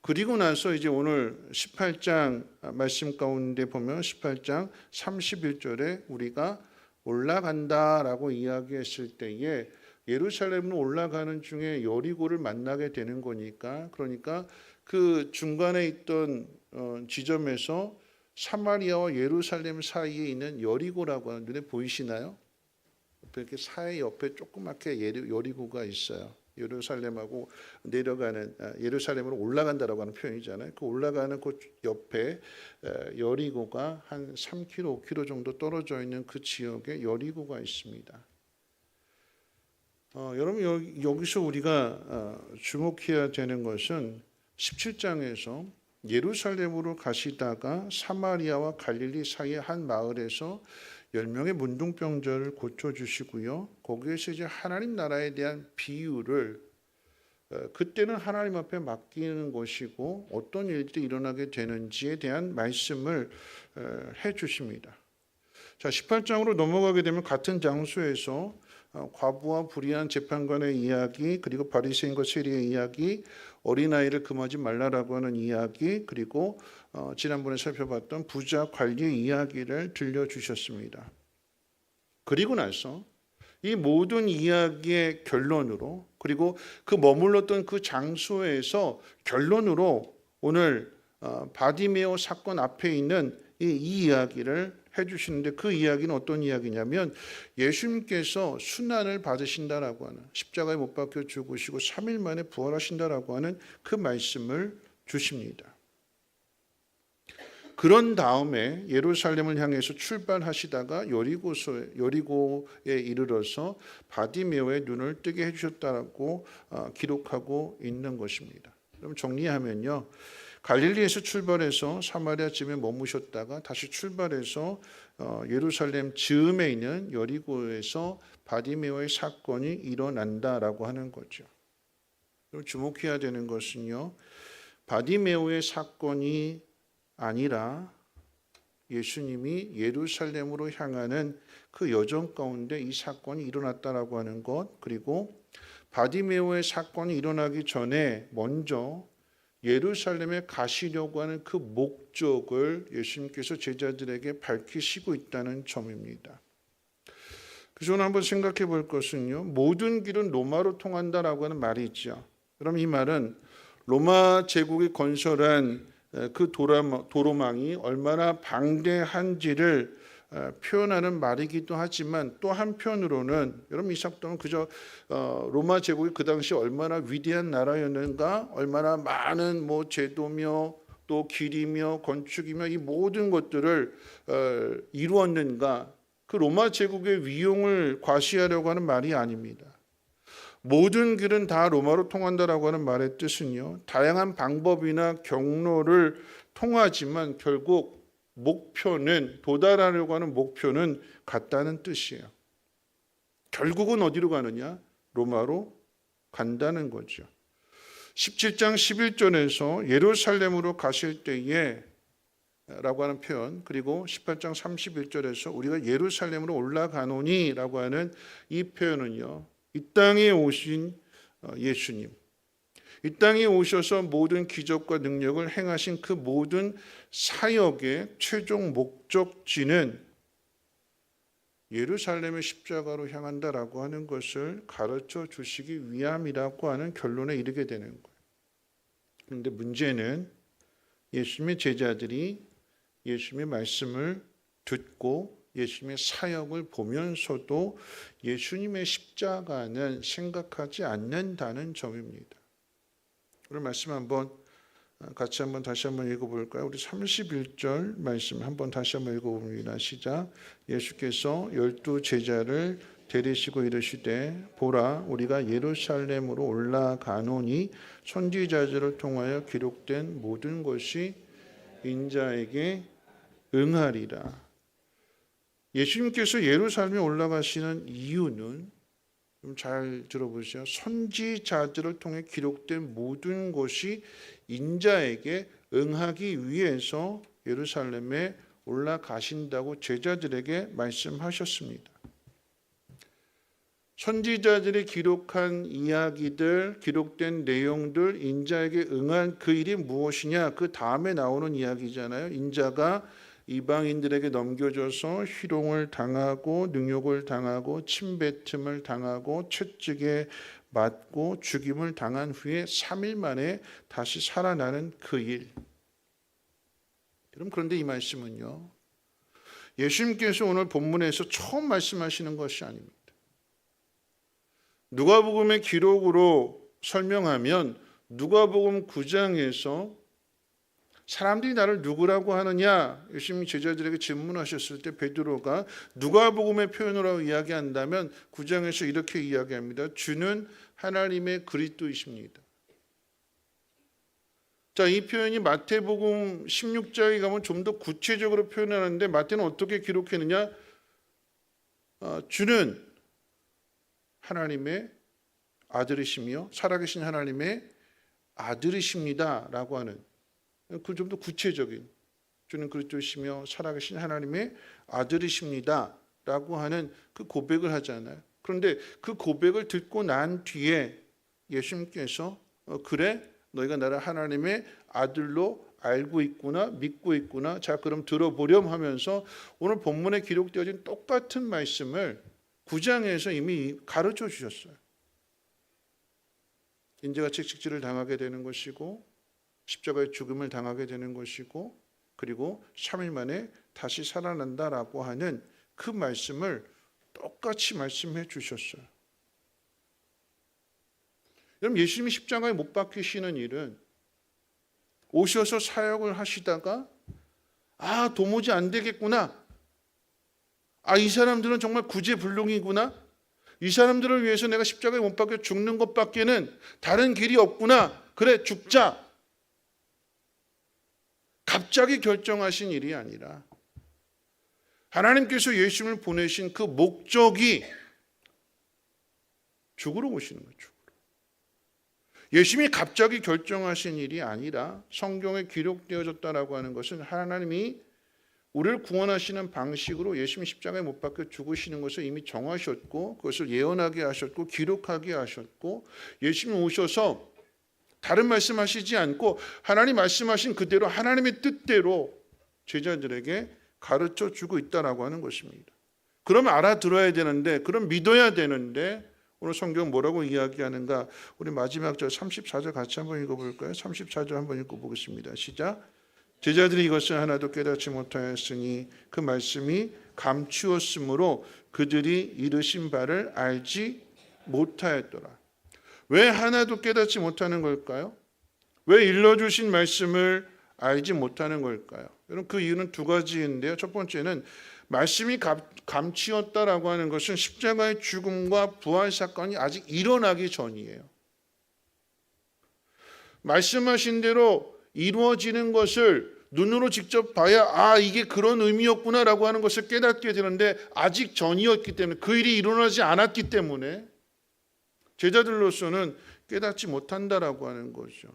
그리고 나서 이제 오늘 18장 말씀 가운데 보면 18장 31절에 우리가 올라간다라고 이야기했을 때에 예루살렘으로 올라가는 중에 여리고를 만나게 되는 거니까, 그러니까 그 중간에 있던 지점에서 사마리아와 예루살렘 사이에 있는 여리고라고 하는, 눈에 보이시나요? 이렇게 사해 옆에 조그맣게 여리고가 있어요. 예루살렘하고 내려가는, 예루살렘으로 올라간다라고 하는 표현이잖아요. 그 올라가는 그 옆에 여리고가 한 3km, 5km 정도 떨어져 있는 그 지역에 여리고가 있습니다. 여러분 여기서 우리가 주목해야 되는 것은 17장에서 예루살렘으로 가시다가 사마리아와 갈릴리 사이의 한 마을에서 10명의 문둥병자를 고쳐주시고요. 거기에서 이제 하나님 나라에 대한 비유를 그때는 하나님 앞에 맡기는 것이고 어떤 일들이 일어나게 되는지에 대한 말씀을 해주십니다. 자, 18장으로 넘어가게 되면 같은 장소에서 과부와 불의한 재판관의 이야기, 그리고 바리새인과 세리의 이야기, 어린아이를 금하지 말라라고 하는 이야기, 그리고 지난번에 살펴봤던 부자 관리의 이야기를 들려주셨습니다. 그리고 나서 이 모든 이야기의 결론으로, 그리고 그 머물렀던 그 장소에서 결론으로 오늘 바디메오 사건 앞에 있는 이 이야기를 해주시는데, 그 이야기는 어떤 이야기냐면 예수님께서 순환을 받으신다라고 하는, 십자가에 못 박혀 죽으시고 3일 만에 부활하신다라고 하는 그 말씀을 주십니다. 그런 다음에 예루살렘을 향해서 출발하시다가 여리고에 이르러서 바디메오의 눈을 뜨게 해주셨다라고 기록하고 있는 것입니다. 그럼 정리하면요, 갈릴리에서 출발해서 사마리아쯤에 머무셨다가 다시 출발해서 예루살렘 즈음에 있는 여리고에서 바디메오의 사건이 일어난다라고 하는 거죠. 그럼 주목해야 되는 것은요, 바디메오의 사건이 아니라 예수님이 예루살렘으로 향하는 그 여정 가운데 이 사건이 일어났다라고 하는 것, 그리고 바디메오의 사건이 일어나기 전에 먼저 예루살렘에 가시려고 하는 그 목적을 예수님께서 제자들에게 밝히시고 있다는 점입니다. 그래서 오늘 한번 생각해 볼 것은요, 모든 길은 로마로 통한다라고 하는 말이 있죠. 그럼 이 말은 로마 제국이 건설한 그 도로망이 얼마나 방대한지를 표현하는 말이기도 하지만, 또 한편으로는 여러분 이 사건은 그저 로마 제국이 그 당시 얼마나 위대한 나라였는가, 얼마나 많은 제도며 또 길이며 건축이며 이 모든 것들을 이루었는가, 그 로마 제국의 위용을 과시하려고 하는 말이 아닙니다. 모든 길은 다 로마로 통한다라고 하는 말의 뜻은요, 다양한 방법이나 경로를 통하지만 결국 목표는, 도달하려고 하는 목표는 같다는 뜻이에요. 결국은 어디로 가느냐? 로마로 간다는 거죠. 17장 11절에서 예루살렘으로 가실 때에 라고 하는 표현, 그리고 18장 31절에서 우리가 예루살렘으로 올라가노니 라고 하는 이 표현은요, 이 땅에 오신 예수님, 이 땅에 오셔서 모든 기적과 능력을 행하신 그 모든 사역의 최종 목적지는 예루살렘의 십자가로 향한다라고 하는 것을 가르쳐 주시기 위함이라고 하는 결론에 이르게 되는 거예요. 그런데 문제는 예수님의 제자들이 예수님의 말씀을 듣고 예수님의 사역을 보면서도 예수님의 십자가는 생각하지 않는다는 점입니다. 오늘 말씀 같이 다시 한번 읽어볼까요? 우리 31절 말씀 한번 다시 한번 읽어봅니다. 시작. 예수께서 12 제자를 데리시고 이르시되 보라 우리가 예루살렘으로 올라가노니 선지자들을 통하여 기록된 모든 것이 인자에게 응하리라. 예수님께서 예루살렘에 올라가시는 이유는 좀 잘 들어보세요. 선지자들을 통해 기록된 모든 것이 인자에게 응하기 위해서 예루살렘에 올라가신다고 제자들에게 말씀하셨습니다. 선지자들이 기록한 이야기들, 기록된 내용들, 인자에게 응한 그 일이 무엇이냐? 그 다음에 나오는 이야기잖아요. 인자가 이방인들에게 넘겨져서 희롱을 당하고 능욕을 당하고 침뱉음을 당하고 채찍에 맞고 죽임을 당한 후에 3일 만에 다시 살아나는 그 일. 그런데 이 말씀은요, 예수님께서 오늘 본문에서 처음 말씀하시는 것이 아닙니다. 누가복음의 기록으로 설명하면 누가복음 9장에서 사람들이 나를 누구라고 하느냐? 예수님이 제자들에게 질문하셨을 때 베드로가 누가복음의 표현으로 이야기한다면 9장에서 이렇게 이야기합니다. 주는 하나님의 그리스도이십니다. 자, 이 표현이 마태복음 16장에 가면 좀 더 구체적으로 표현하는데 마태는 어떻게 기록했느냐? 주는 하나님의 아들이시며 살아계신 하나님의 아들이십니다라고 하는 그 좀 더 구체적인 주는 그리스도시며 살아계신 하나님의 아들이십니다라고 하는 그 고백을 하잖아요. 그런데 그 고백을 듣고 난 뒤에 예수님께서 그래 너희가 나를 하나님의 아들로 알고 있구나 믿고 있구나 자 그럼 들어보렴 하면서 오늘 본문에 기록되어진 똑같은 말씀을 9장에서 이미 가르쳐 주셨어요. 인자가 채찍질을 당하게 되는 것이고 십자가의 죽음을 당하게 되는 것이고 그리고 3일 만에 다시 살아난다라고 하는 그 말씀을 똑같이 말씀해 주셨어요. 여러분 예수님이 십자가에 못 박히시는 일은 오셔서 사역을 하시다가 도무지 안 되겠구나. 이 사람들은 정말 구제불능이구나. 이 사람들을 위해서 내가 십자가에 못 박혀 죽는 것밖에는 다른 길이 없구나. 그래 죽자. 갑자기 결정하신 일이 아니라 하나님께서 예수님을 보내신 그 목적이 죽으러 오시는 거예요. 죽으러. 예수님이 갑자기 결정하신 일이 아니라 성경에 기록되어졌다라고 하는 것은 하나님이 우리를 구원하시는 방식으로 예수님이 십자가에 못 박혀 죽으시는 것을 이미 정하셨고 그것을 예언하게 하셨고 기록하게 하셨고 예수님이 오셔서 다른 말씀하시지 않고 하나님 말씀하신 그대로 하나님의 뜻대로 제자들에게 가르쳐 주고 있다라고 하는 것입니다. 그럼 알아들어야 되는데 그럼 믿어야 되는데 오늘 성경 뭐라고 이야기하는가? 우리 마지막 절 34절 같이 한번 읽어볼까요? 34절 한번 읽어보겠습니다. 시작. 제자들이 이것을 하나도 깨닫지 못하였으니 그 말씀이 감추었으므로 그들이 이르신 바를 알지 못하였더라. 왜 하나도 깨닫지 못하는 걸까요? 왜 일러주신 말씀을 알지 못하는 걸까요? 여러분 그 이유는 두 가지인데요. 첫 번째는 말씀이 감추었다라고 하는 것은 십자가의 죽음과 부활 사건이 아직 일어나기 전이에요. 말씀하신 대로 이루어지는 것을 눈으로 직접 봐야 이게 그런 의미였구나라고 하는 것을 깨닫게 되는데 아직 전이었기 때문에 그 일이 일어나지 않았기 때문에 제자들로서는 깨닫지 못한다라고 하는 거죠.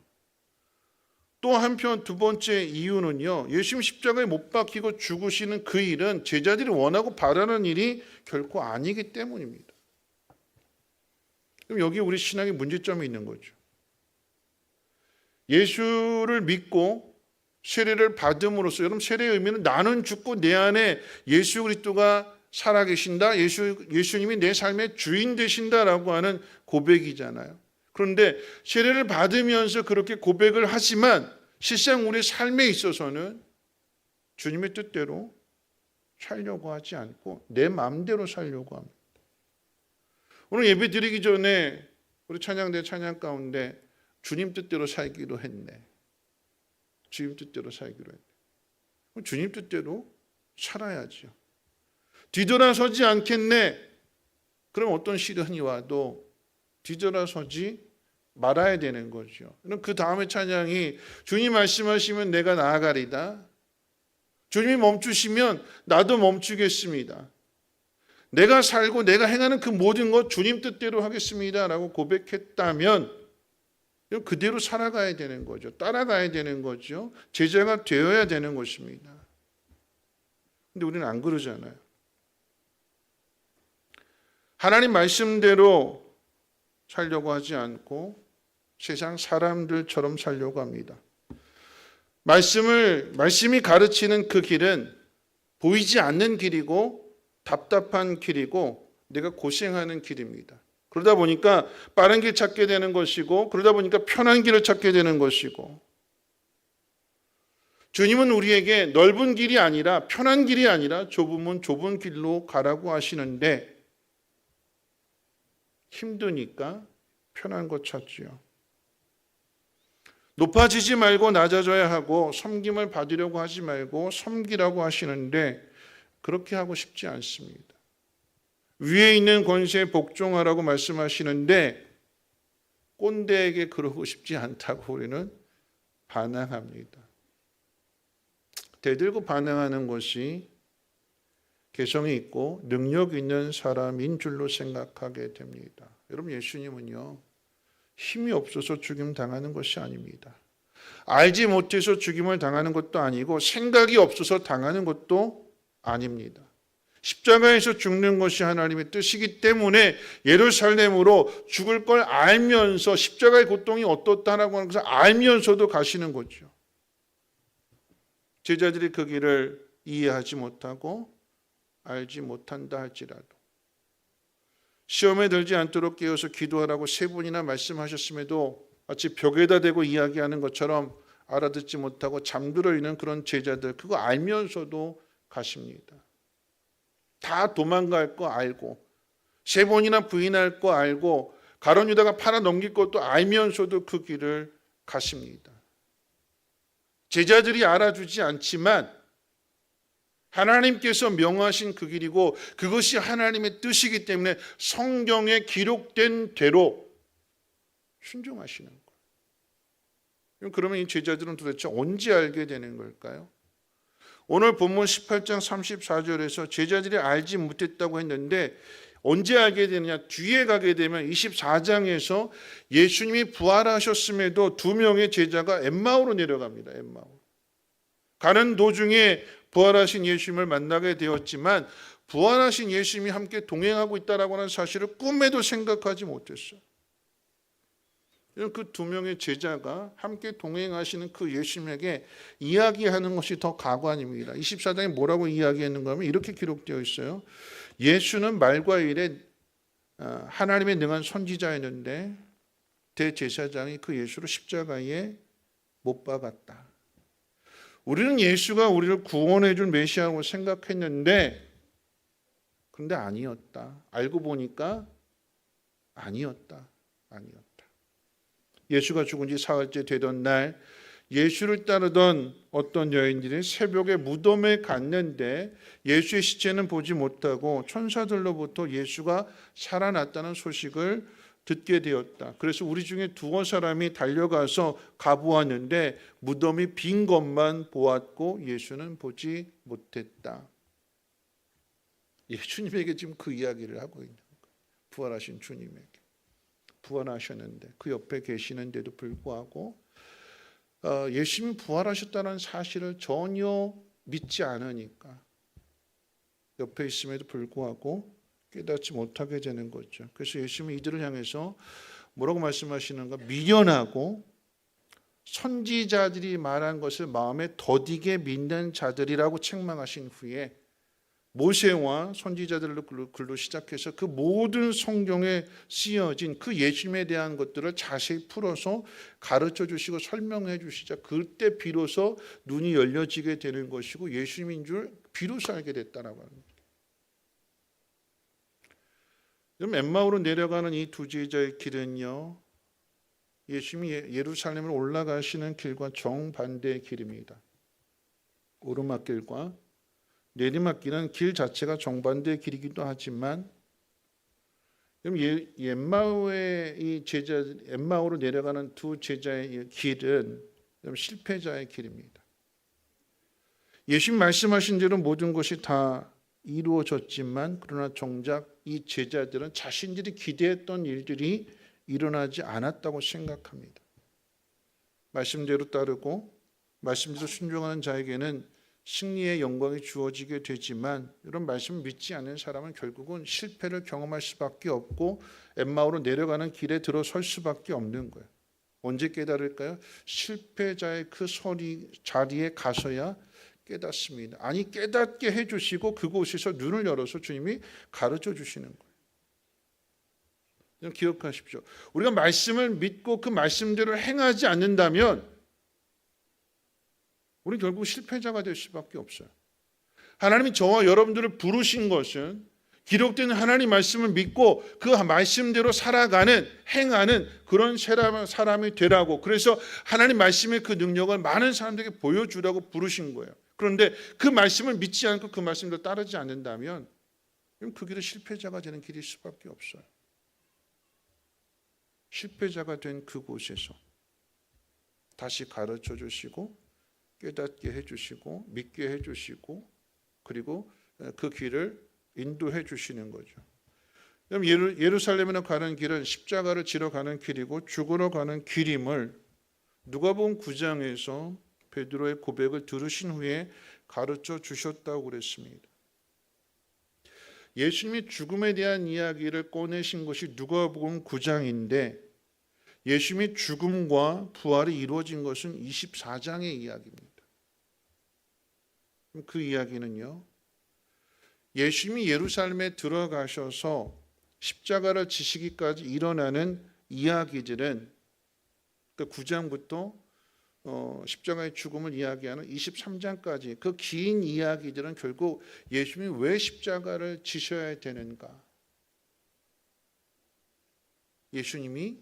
또 한편 두 번째 이유는요. 예수님 십자가에 못 박히고 죽으시는 그 일은 제자들이 원하고 바라는 일이 결코 아니기 때문입니다. 그럼 여기 우리 신앙의 문제점이 있는 거죠. 예수를 믿고 세례를 받음으로써 여러분 세례의 의미는 나는 죽고 내 안에 예수 그리스도가 살아계신다. 예수님이 내 삶의 주인 되신다라고 하는 고백이잖아요. 그런데 세례를 받으면서 그렇게 고백을 하지만 실상 우리 삶에 있어서는 주님의 뜻대로 살려고 하지 않고 내 마음대로 살려고 합니다. 오늘 예배 드리기 전에 우리 찬양대 찬양 가운데 주님 뜻대로 살기로 했네. 주님 뜻대로 살기로 했네. 주님 뜻대로 살아야죠. 뒤돌아서지 않겠네. 그럼 어떤 시련이 와도 뒤돌아서지 말아야 되는 거죠. 그 다음에 찬양이 주님 말씀하시면 내가 나아가리다. 주님이 멈추시면 나도 멈추겠습니다. 내가 살고 내가 행하는 그 모든 것 주님 뜻대로 하겠습니다 라고 고백했다면 그대로 살아가야 되는 거죠. 따라가야 되는 거죠. 제자가 되어야 되는 것입니다. 근데 우리는 안 그러잖아요. 하나님 말씀대로 살려고 하지 않고 세상 사람들처럼 살려고 합니다. 말씀이 가르치는 그 길은 보이지 않는 길이고 답답한 길이고 내가 고생하는 길입니다. 그러다 보니까 빠른 길 찾게 되는 것이고 그러다 보니까 편한 길을 찾게 되는 것이고 주님은 우리에게 넓은 길이 아니라 편한 길이 아니라 좁으면 좁은 길로 가라고 하시는데 힘드니까 편한 것 찾지요. 높아지지 말고 낮아져야 하고 섬김을 받으려고 하지 말고 섬기라고 하시는데 그렇게 하고 싶지 않습니다. 위에 있는 권세에 복종하라고 말씀하시는데 꼰대에게 그러고 싶지 않다고 우리는 반항합니다. 대들고 반항하는 것이 개성이 있고 능력 있는 사람인 줄로 생각하게 됩니다. 여러분 예수님은요. 힘이 없어서 죽임 당하는 것이 아닙니다. 알지 못해서 죽임을 당하는 것도 아니고 생각이 없어서 당하는 것도 아닙니다. 십자가에서 죽는 것이 하나님의 뜻이기 때문에 예루살렘으로 죽을 걸 알면서 십자가의 고통이 어떻다라고 하는 것을 알면서도 가시는 거죠. 제자들이 그 길을 이해하지 못하고 알지 못한다 할지라도 시험에 들지 않도록 깨어서 기도하라고 3번이나 말씀하셨음에도 마치 벽에다 대고 이야기하는 것처럼 알아듣지 못하고 잠들어 있는 그런 제자들, 그거 알면서도 가십니다. 다 도망갈 거 알고 3번이나 부인할 거 알고 가룟 유다가 팔아 넘길 것도 알면서도 그 길을 가십니다. 제자들이 알아주지 않지만 하나님께서 명하신 그 길이고 그것이 하나님의 뜻이기 때문에 성경에 기록된 대로 순종하시는 거예요. 그러면 이 제자들은 도대체 언제 알게 되는 걸까요? 오늘 본문 18장 34절에서 제자들이 알지 못했다고 했는데 언제 알게 되느냐? 뒤에 가게 되면 24장에서 예수님이 부활하셨음에도 2명의 제자가 엠마오로 내려갑니다. 엠마오. 가는 도중에 부활하신 예수님을 만나게 되었지만 부활하신 예수님이 함께 동행하고 있다라고 하는 사실을 꿈에도 생각하지 못했어요. 그 2명의 제자가 함께 동행하시는 그 예수님에게 이야기하는 것이 더 가관입니다. 24장에 뭐라고 이야기했는가 하면 이렇게 기록되어 있어요. 예수는 말과 일에 하나님의 능한 선지자였는데 대제사장이 그 예수를 십자가에 못 박았다. 우리는 예수가 우리를 구원해 줄 메시아라고 생각했는데 그런데 아니었다. 알고 보니까 아니었다. 예수가 죽은 지 사흘째 되던 날 예수를 따르던 어떤 여인들이 새벽에 무덤에 갔는데 예수의 시체는 보지 못하고 천사들로부터 예수가 살아났다는 소식을 듣게 되었다. 그래서 우리 중에 2사람이 달려가서 가보았는데 무덤이 빈 것만 보았고 예수는 보지 못했다. 예수님에게 지금 그 이야기를 하고 있는 거예요. 부활하신 주님에게. 부활하셨는데 그 옆에 계시는데도 불구하고 예수님이 부활하셨다는 사실을 전혀 믿지 않으니까 옆에 있음에도 불구하고 깨닫지 못하게 되는 거죠. 그래서 예수님이 이들을 향해서 뭐라고 말씀하시는가? 미련하고 선지자들이 말한 것을 마음에 더디게 믿는 자들이라고 책망하신 후에 모세와 선지자들로 글로 시작해서 그 모든 성경에 쓰여진 그 예수님에 대한 것들을 자세히 풀어서 가르쳐 주시고 설명해 주시자 그때 비로소 눈이 열려지게 되는 것이고 예수님인 줄 비로소 알게 됐다라고 하는 거예요. 그럼 엠마오로 내려가는 이 두 제자의 길은요, 예수님이 예루살렘을 올라가시는 길과 정반대의 길입니다. 오르막길과 내리막길은 길 자체가 정반대의 길이기도 하지만, 그럼 엠마오로 내려가는 두 제자의 길은 실패자의 길입니다. 예수님 말씀하신 대로 모든 것이 다 이루어졌지만, 그러나 정작 이 제자들은 자신들이 기대했던 일들이 일어나지 않았다고 생각합니다. 말씀대로 따르고 말씀대로 순종하는 자에게는 승리의 영광이 주어지게 되지만, 이런 말씀을 믿지 않는 사람은 결국은 실패를 경험할 수밖에 없고 엠마오로 내려가는 길에 들어설 수밖에 없는 거예요. 언제 깨달을까요? 실패자의 그 자리에 가서야 깨닫습니다. 아니, 깨닫게 해주시고 그곳에서 눈을 열어서 주님이 가르쳐 주시는 거예요. 기억하십시오. 우리가 말씀을 믿고 그 말씀대로 행하지 않는다면 우리는 결국 실패자가 될 수밖에 없어요. 하나님이 저와 여러분들을 부르신 것은 기록된 하나님 말씀을 믿고 그 말씀대로 살아가는, 행하는 그런 사람이 되라고, 그래서 하나님 말씀의 그 능력을 많은 사람들에게 보여주라고 부르신 거예요. 그런데 그 말씀을 믿지 않고 그 말씀대로 따르지 않는다면 그럼 그 길은 실패자가 되는 길일 수밖에 없어요. 실패자가 된 그곳에서 다시 가르쳐 주시고 깨닫게 해주시고 믿게 해주시고 그리고 그 길을 인도해 주시는 거죠. 그럼 예루살렘으로 가는 길은 십자가를 지러 가는 길이고 죽으러 가는 길임을 누가복음 9장에서 베드로의 고백을 들으신 후에 가르쳐 주셨다고 그랬습니다. 예수님이 죽음에 대한 이야기를 꺼내신 것이 누가복음 9장인데, 예수님의 죽음과 부활이 이루어진 것은 24장의 이야기입니다. 그 이야기는요, 예수님이 예루살렘에 들어가셔서 십자가를 지시기까지 일어나는 이야기들은 그 9장부터 십자가의 죽음을 이야기하는 23장까지 그 긴 이야기들은 결국 예수님이 왜 십자가를 지셔야 되는가, 예수님이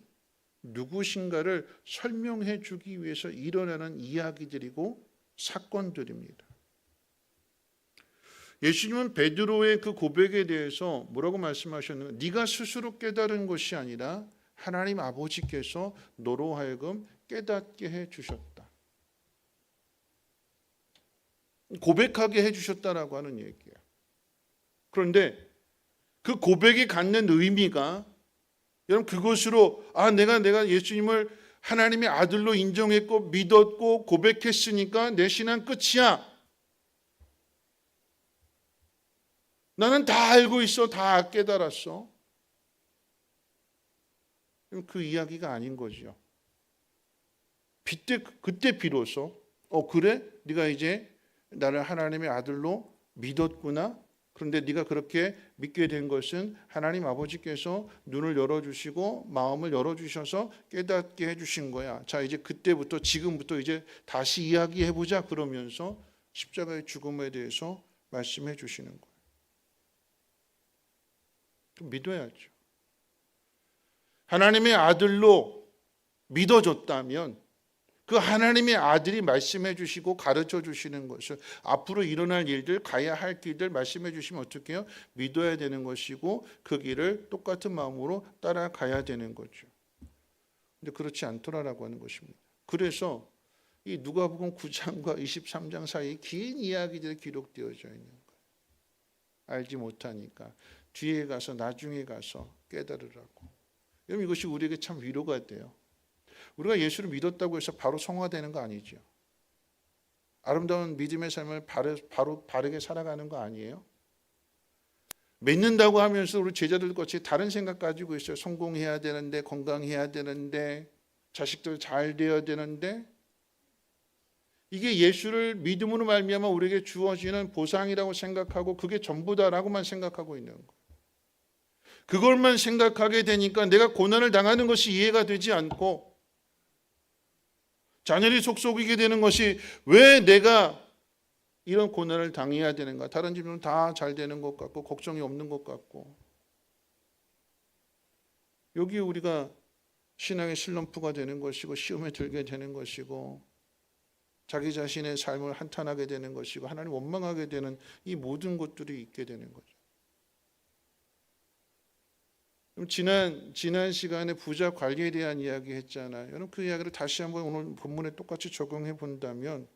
누구신가를 설명해 주기 위해서 일어나는 이야기들이고 사건들입니다. 예수님은 베드로의 그 고백에 대해서 뭐라고 말씀하셨는가? 네가 스스로 깨달은 것이 아니라 하나님 아버지께서 너로 하여금 깨닫게 해주셨다. 고백하게 해주셨다라고 하는 얘기예요. 그런데 그 고백이 갖는 의미가, 여러분, 그것으로 내가 예수님을 하나님의 아들로 인정했고 믿었고 고백했으니까 내 신앙 끝이야, 나는 다 알고 있어, 다 깨달았어, 그 이야기가 아닌 거죠. 그때 비로소 그래? 네가 이제 나를 하나님의 아들로 믿었구나. 그런데 네가 그렇게 믿게 된 것은 하나님 아버지께서 눈을 열어주시고 마음을 열어주셔서 깨닫게 해주신 거야. 자, 이제 그때부터 지금부터 이제 다시 이야기해보자, 그러면서 십자가의 죽음에 대해서 말씀해 주시는 거예요. 믿어야죠. 하나님의 아들로 믿어줬다면 그 하나님의 아들이 말씀해 주시고 가르쳐 주시는 것을, 앞으로 일어날 일들, 가야 할 길들 말씀해 주시면 어떻게 해요? 믿어야 되는 것이고 그 길을 똑같은 마음으로 따라가야 되는 거죠. 근데 그렇지 않더라라고 하는 것입니다. 그래서 이 누가복음 9장과 23장 사이에 긴 이야기들이 기록되어져 있는 거예요. 알지 못하니까 뒤에 가서, 나중에 가서 깨달으라고. 여러분, 이것이 우리에게 참 위로가 돼요. 우리가 예수를 믿었다고 해서 바로 성화되는 거 아니죠. 아름다운 믿음의 삶을 바르게 살아가는 거 아니에요. 믿는다고 하면서 우리 제자들 같이 다른 생각 가지고 있어요. 성공해야 되는데, 건강해야 되는데, 자식들 잘 되어야 되는데, 이게 예수를 믿음으로 말미암아 우리에게 주어지는 보상이라고 생각하고 그게 전부다라고만 생각하고 있는 거예요. 그걸만 생각하게 되니까 내가 고난을 당하는 것이 이해가 되지 않고, 자녀들이 속속이게 되는 것이 왜 내가 이런 고난을 당해야 되는가? 다른 집은 다 잘 되는 것 같고 걱정이 없는 것 같고. 여기에 우리가 신앙의 슬럼프가 되는 것이고 시험에 들게 되는 것이고 자기 자신의 삶을 한탄하게 되는 것이고 하나님 원망하게 되는 이 모든 것들이 있게 되는 거죠. 그럼 지난 시간에 부자 관리에 대한 이야기 했잖아요. 여러분 그 이야기를 다시 한번 오늘 본문에 똑같이 적용해 본다면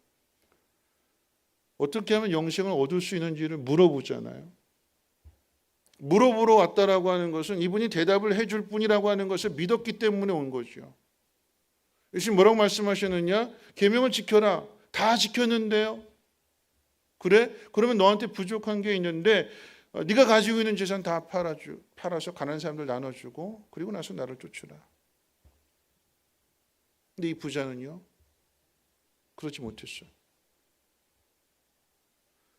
어떻게 하면 영생을 얻을 수 있는지를 물어보잖아요. 물어보러 왔다라고 하는 것은 이분이 대답을 해줄 뿐이라고 하는 것을 믿었기 때문에 온 거죠. 예수님 뭐라고 말씀하셨느냐? 계명을 지켜라. 다 지켰는데요. 그래? 그러면 너한테 부족한 게 있는데 네가 가지고 있는 재산 다 팔아서 가난한 사람들 나눠주고 그리고 나서 나를 쫓으라. 근데 이 부자는요. 그러지 못했어요.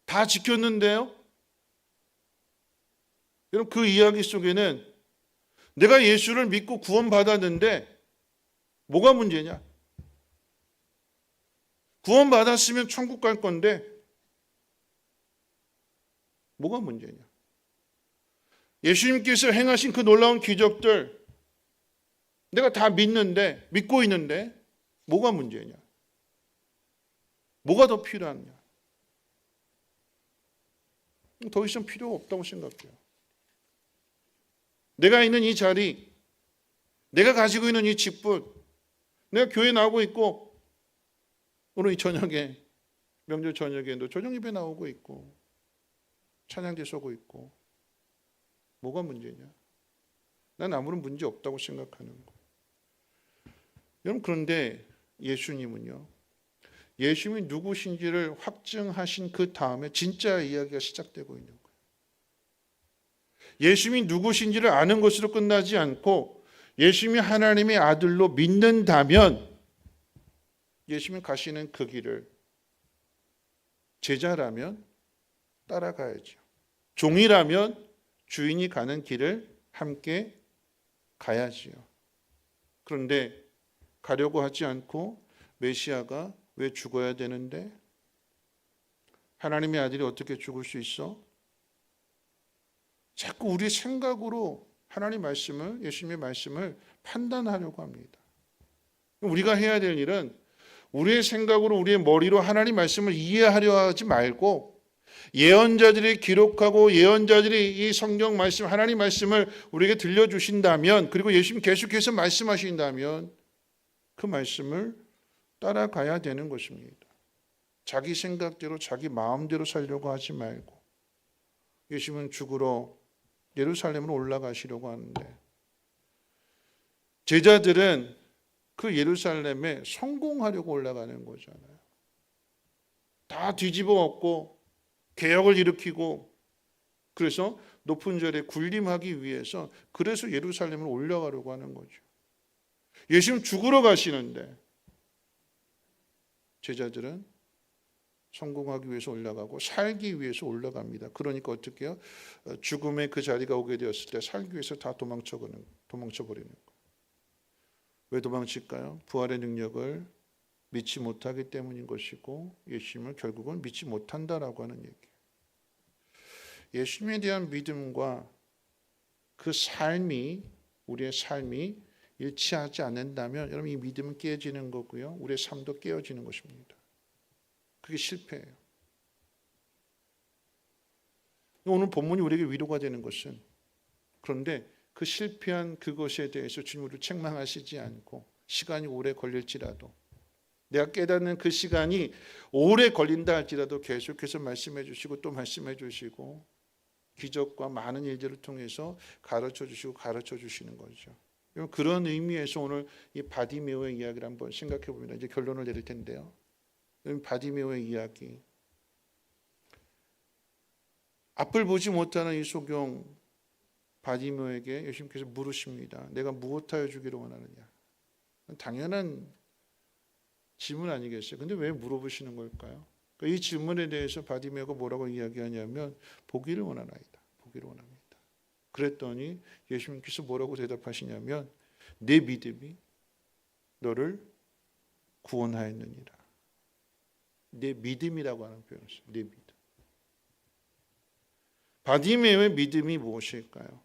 다 지켰는데요. 여러분 그 이야기 속에는 내가 예수를 믿고 구원받았는데 뭐가 문제냐? 구원받았으면 천국 갈 건데 뭐가 문제냐? 예수님께서 행하신 그 놀라운 기적들 내가 다 믿고 있는데 뭐가 문제냐? 뭐가 더 필요하냐? 더 이상 필요 없다고 생각해요. 내가 있는 이 자리, 내가 가지고 있는 이 직분, 내가 교회 나오고 있고 오늘 이 저녁에 명절 저녁에도 저녁 예배 나오고 있고 찬양대 서고 있고 뭐가 문제냐? 난 아무런 문제 없다고 생각하는 거. 여러분 그런데 예수님은요. 예수님이 누구신지를 확증하신 그 다음에 진짜 이야기가 시작되고 있는 거예요. 예수님이 누구신지를 아는 것으로 끝나지 않고 예수님이 하나님의 아들로 믿는다면 예수님이 가시는 그 길을 제자라면 따라가야죠. 종이라면 주인이 가는 길을 함께 가야지요. 그런데 가려고 하지 않고 메시아가 왜 죽어야 되는데? 하나님의 아들이 어떻게 죽을 수 있어? 자꾸 우리의 생각으로 하나님 말씀을, 예수님의 말씀을 판단하려고 합니다. 우리가 해야 될 일은 우리의 생각으로, 우리의 머리로 하나님 말씀을 이해하려 하지 말고 예언자들이 기록하고 예언자들이 이 성경 말씀, 하나님 말씀을 우리에게 들려주신다면, 그리고 예수님 계속해서 말씀하신다면 그 말씀을 따라가야 되는 것입니다. 자기 생각대로 자기 마음대로 살려고 하지 말고 예수님은 죽으러 예루살렘으로 올라가시려고 하는데 제자들은 그 예루살렘에 성공하려고 올라가는 거잖아요. 다 뒤집어 엎고 개혁을 일으키고 그래서 높은 절에 군림하기 위해서 그래서 예루살렘으로 올라가려고 하는 거죠. 예수님 죽으러 가시는데 제자들은 성공하기 위해서 올라가고 살기 위해서 올라갑니다. 그러니까 어떻게 해요? 죽음의 그 자리가 오게 되었을 때 살기 위해서 다 도망쳐버리는 거예요. 왜 도망칠까요? 부활의 능력을 믿지 못하기 때문인 것이고 예수님을 결국은 믿지 못한다라고 하는 얘기예요. 예수님에 대한 믿음과 그 삶이, 우리의 삶이 일치하지 않는다면 여러분 이 믿음은 깨지는 거고요. 우리의 삶도 깨어지는 것입니다. 그게 실패예요. 오늘 본문이 우리에게 위로가 되는 것은 그런데 그 실패한 그것에 대해서 주님 우리를 책망하시지 않고 시간이 오래 걸릴지라도 내가 깨닫는 그 시간이 오래 걸린다 할지라도 계속해서 말씀해 주시고 또 말씀해 주시고 기적과 많은 일들을 통해서 가르쳐 주시고 가르쳐 주시는 거죠. 그런 의미에서 오늘 이 바디메오의 이야기를 한번 생각해 봅니다. 이제 결론을 내릴 텐데요. 바디메오의 이야기. 앞을 보지 못하는 이 소경 바디메오에게 예수님께서 물으십니다. 내가 무엇하여 주기를 원하느냐? 당연한 질문 아니겠어요? 근데 왜 물어보시는 걸까요? 이 질문에 대해서 바디메오가 뭐라고 이야기하냐면 보기를 원하나이다. 보기를 원합니다. 그랬더니 예수님께서 뭐라고 대답하시냐면 내 믿음이 너를 구원하였느니라. 내 믿음이라고 하는 표현을 써요. 내 믿음. 바디메오의 믿음이 무엇일까요?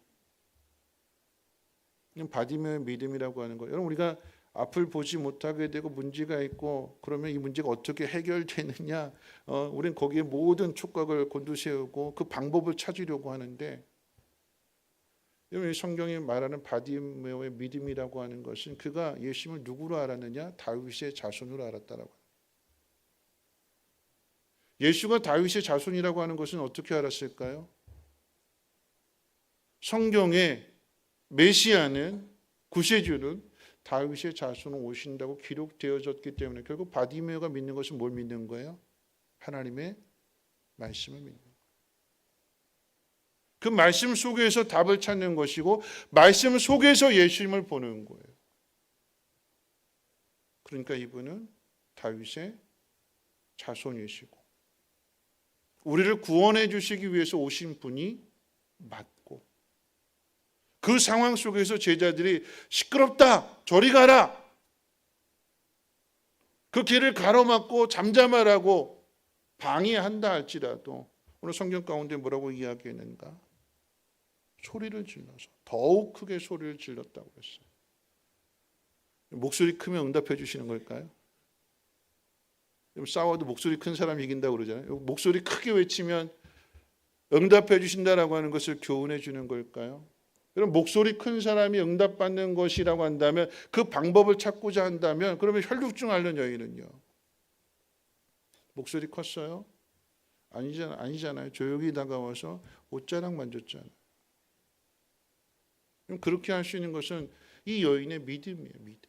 바디메오의 믿음이라고 하는 거예요. 여러분, 우리가 앞을 보지 못하게 되고 문제가 있고 그러면 이 문제가 어떻게 해결되느냐, 우리는 거기에 모든 촉각을 곤두세우고 그 방법을 찾으려고 하는데, 여러분, 이 성경이 말하는 바디메오의 믿음이라고 하는 것은 그가 예수님을 누구로 알았느냐? 다윗의 자손으로 알았다라고. 예수가 다윗의 자손이라고 하는 것은 어떻게 알았을까요? 성경에 메시아는, 구세주는 다윗의 자손으로 오신다고 기록되어졌기 때문에 결국 바디메오가 믿는 것은 뭘 믿는 거예요? 하나님의 말씀을 믿는 거예요. 그 말씀 속에서 답을 찾는 것이고 말씀 속에서 예수님을 보는 거예요. 그러니까 이분은 다윗의 자손이시고 우리를 구원해 주시기 위해서 오신 분이 맞고, 그 상황 속에서 제자들이 시끄럽다, 저리 가라, 그 길을 가로막고 잠잠하라고 방해한다 할지라도 오늘 성경 가운데 뭐라고 이야기했는가? 소리를 질러서, 더욱 크게 소리를 질렀다고 했어요. 목소리 크면 응답해 주시는 걸까요? 싸워도 목소리 큰 사람이 이긴다고 그러잖아요. 목소리 크게 외치면 응답해 주신다라고 하는 것을 교훈해 주는 걸까요? 그럼 목소리 큰 사람이 응답받는 것이라고 한다면, 그 방법을 찾고자 한다면, 그러면 혈육증 앓는 여인은요? 목소리 컸어요? 아니잖아요. 조용히 다가와서 옷자락 만졌잖아요. 그럼 그렇게 할 수 있는 것은 이 여인의 믿음이에요. 믿음.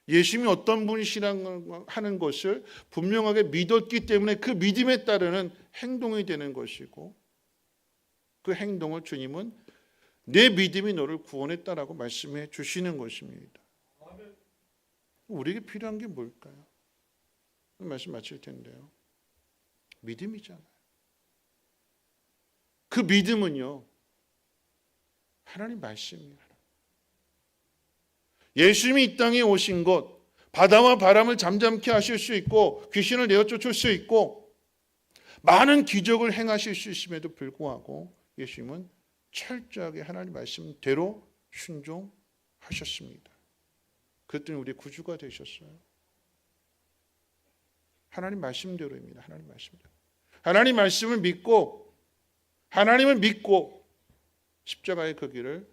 예수님이 어떤 분이시라고 하는 것을 분명하게 믿었기 때문에 그 믿음에 따르는 행동이 되는 것이고, 그 행동을 주님은 내 믿음이 너를 구원했다라고 말씀해 주시는 것입니다. 우리에게 필요한 게 뭘까요? 말씀 마칠 텐데요. 믿음이잖아요. 그 믿음은요, 하나님 말씀이에요. 예수님이 이 땅에 오신 것, 바다와 바람을 잠잠케 하실 수 있고 귀신을 내어 쫓을 수 있고 많은 기적을 행하실 수 있음에도 불구하고 예수님은 철저하게 하나님 말씀대로 순종하셨습니다. 그랬더니 우리 구주가 되셨어요. 하나님 말씀대로입니다. 하나님 말씀대로. 하나님 말씀을 믿고, 하나님을 믿고 십자가의 그 길을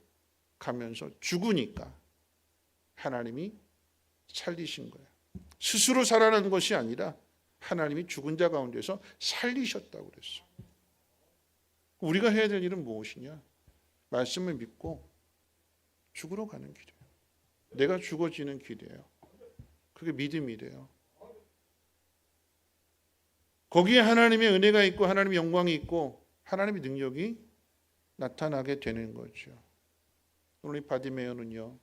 가면서 죽으니까 하나님이 살리신 거예요. 스스로 살아나는 것이 아니라 하나님이 죽은 자 가운데서 살리셨다고 그랬어요. 우리가 해야 될 일은 무엇이냐? 말씀을 믿고 죽으러 가는 길이에요. 내가 죽어지는 길이에요. 그게 믿음이래요. 거기에 하나님의 은혜가 있고 하나님의 영광이 있고 하나님의 능력이 나타나게 되는 거죠. 오늘 이 바디메오는요,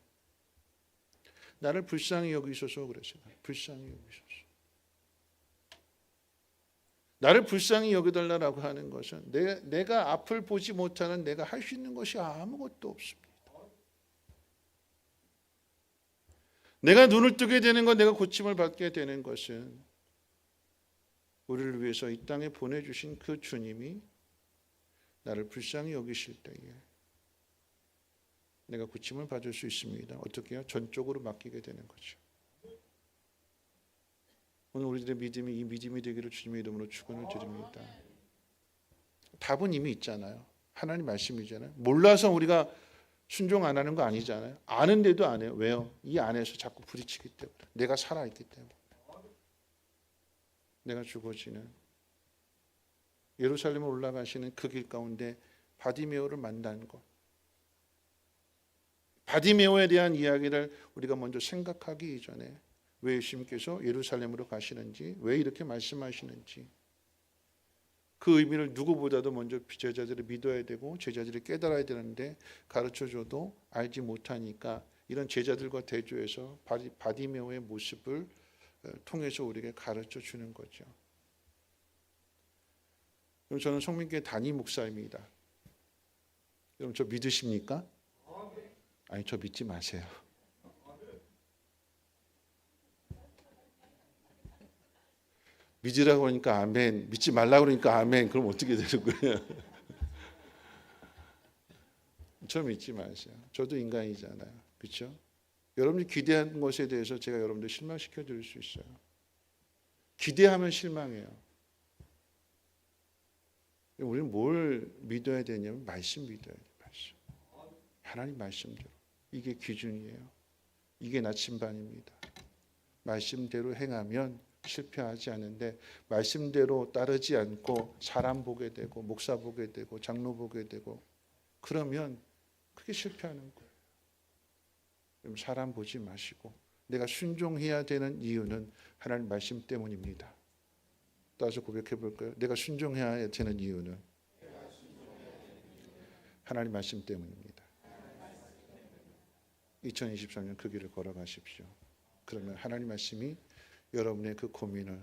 나를 불쌍히 여기소서 그랬어요. 불쌍히 여기소서. 나를 불쌍히 여겨달라고 하는 것은 내가 앞을 보지 못하는 내가 할 수 있는 것이 아무것도 없습니다. 내가 눈을 뜨게 되는 것, 내가 고침을 받게 되는 것은 우리를 위해서 이 땅에 보내주신 그 주님이 나를 불쌍히 여기실 때에 내가 고침을 받을 수 있습니다. 어떻게 해요? 전적으로 맡기게 되는 거죠. 오늘 우리들의 믿음이 이 믿음이 되기를 주님의 이름으로 축원을 드립니다. 답은 이미 있잖아요. 하나님 말씀이잖아요. 몰라서 우리가 순종 안 하는 거 아니잖아요. 아는데도 안 해요. 왜요? 이 안에서 자꾸 부딪히기 때문에. 내가 살아있기 때문에. 내가 죽어지는 예루살렘으로 올라가시는 그 길 가운데 바디메오를 만난 것. 바디메오에 대한 이야기를 우리가 먼저 생각하기 이전에 왜 예수님께서 예루살렘으로 가시는지, 왜 이렇게 말씀하시는지, 그 의미를 누구보다도 먼저 제자들이 믿어야 되고 제자들이 깨달아야 되는데 가르쳐줘도 알지 못하니까 이런 제자들과 대조해서 바디메오의 모습을 통해서 우리에게 가르쳐 주는 거죠. 그럼 저는 성민교회 담임 목사입니다. 여러분 저 믿으십니까? 아니 저 믿지 마세요. 믿으라고 그러니까 아멘, 믿지 말라고 그러니까 아멘. 그럼 어떻게 되는 거예요? 저 믿지 마세요. 저도 인간이잖아요. 그렇죠? 여러분이 기대한 것에 대해서 제가 여러분들 실망시켜 드릴 수 있어요. 기대하면 실망해요. 우리는 뭘 믿어야 되냐면 말씀 믿어야 돼요. 말씀. 하나님 말씀대로. 이게 기준이에요. 이게 나침반입니다. 말씀대로 행하면 실패하지 않은데 말씀대로 따르지 않고 사람 보게 되고 목사 보게 되고 장로 보게 되고 그러면 그게 실패하는 거예요. 그럼 사람 보지 마시고 내가 순종해야 되는 이유는 하나님 말씀 때문입니다. 따라서 고백해 볼까요? 내가 순종해야 되는 이유는 하나님 말씀 때문입니다. 2023년 그 길을 걸어가십시오. 그러면 하나님 말씀이 여러분의 그 고민을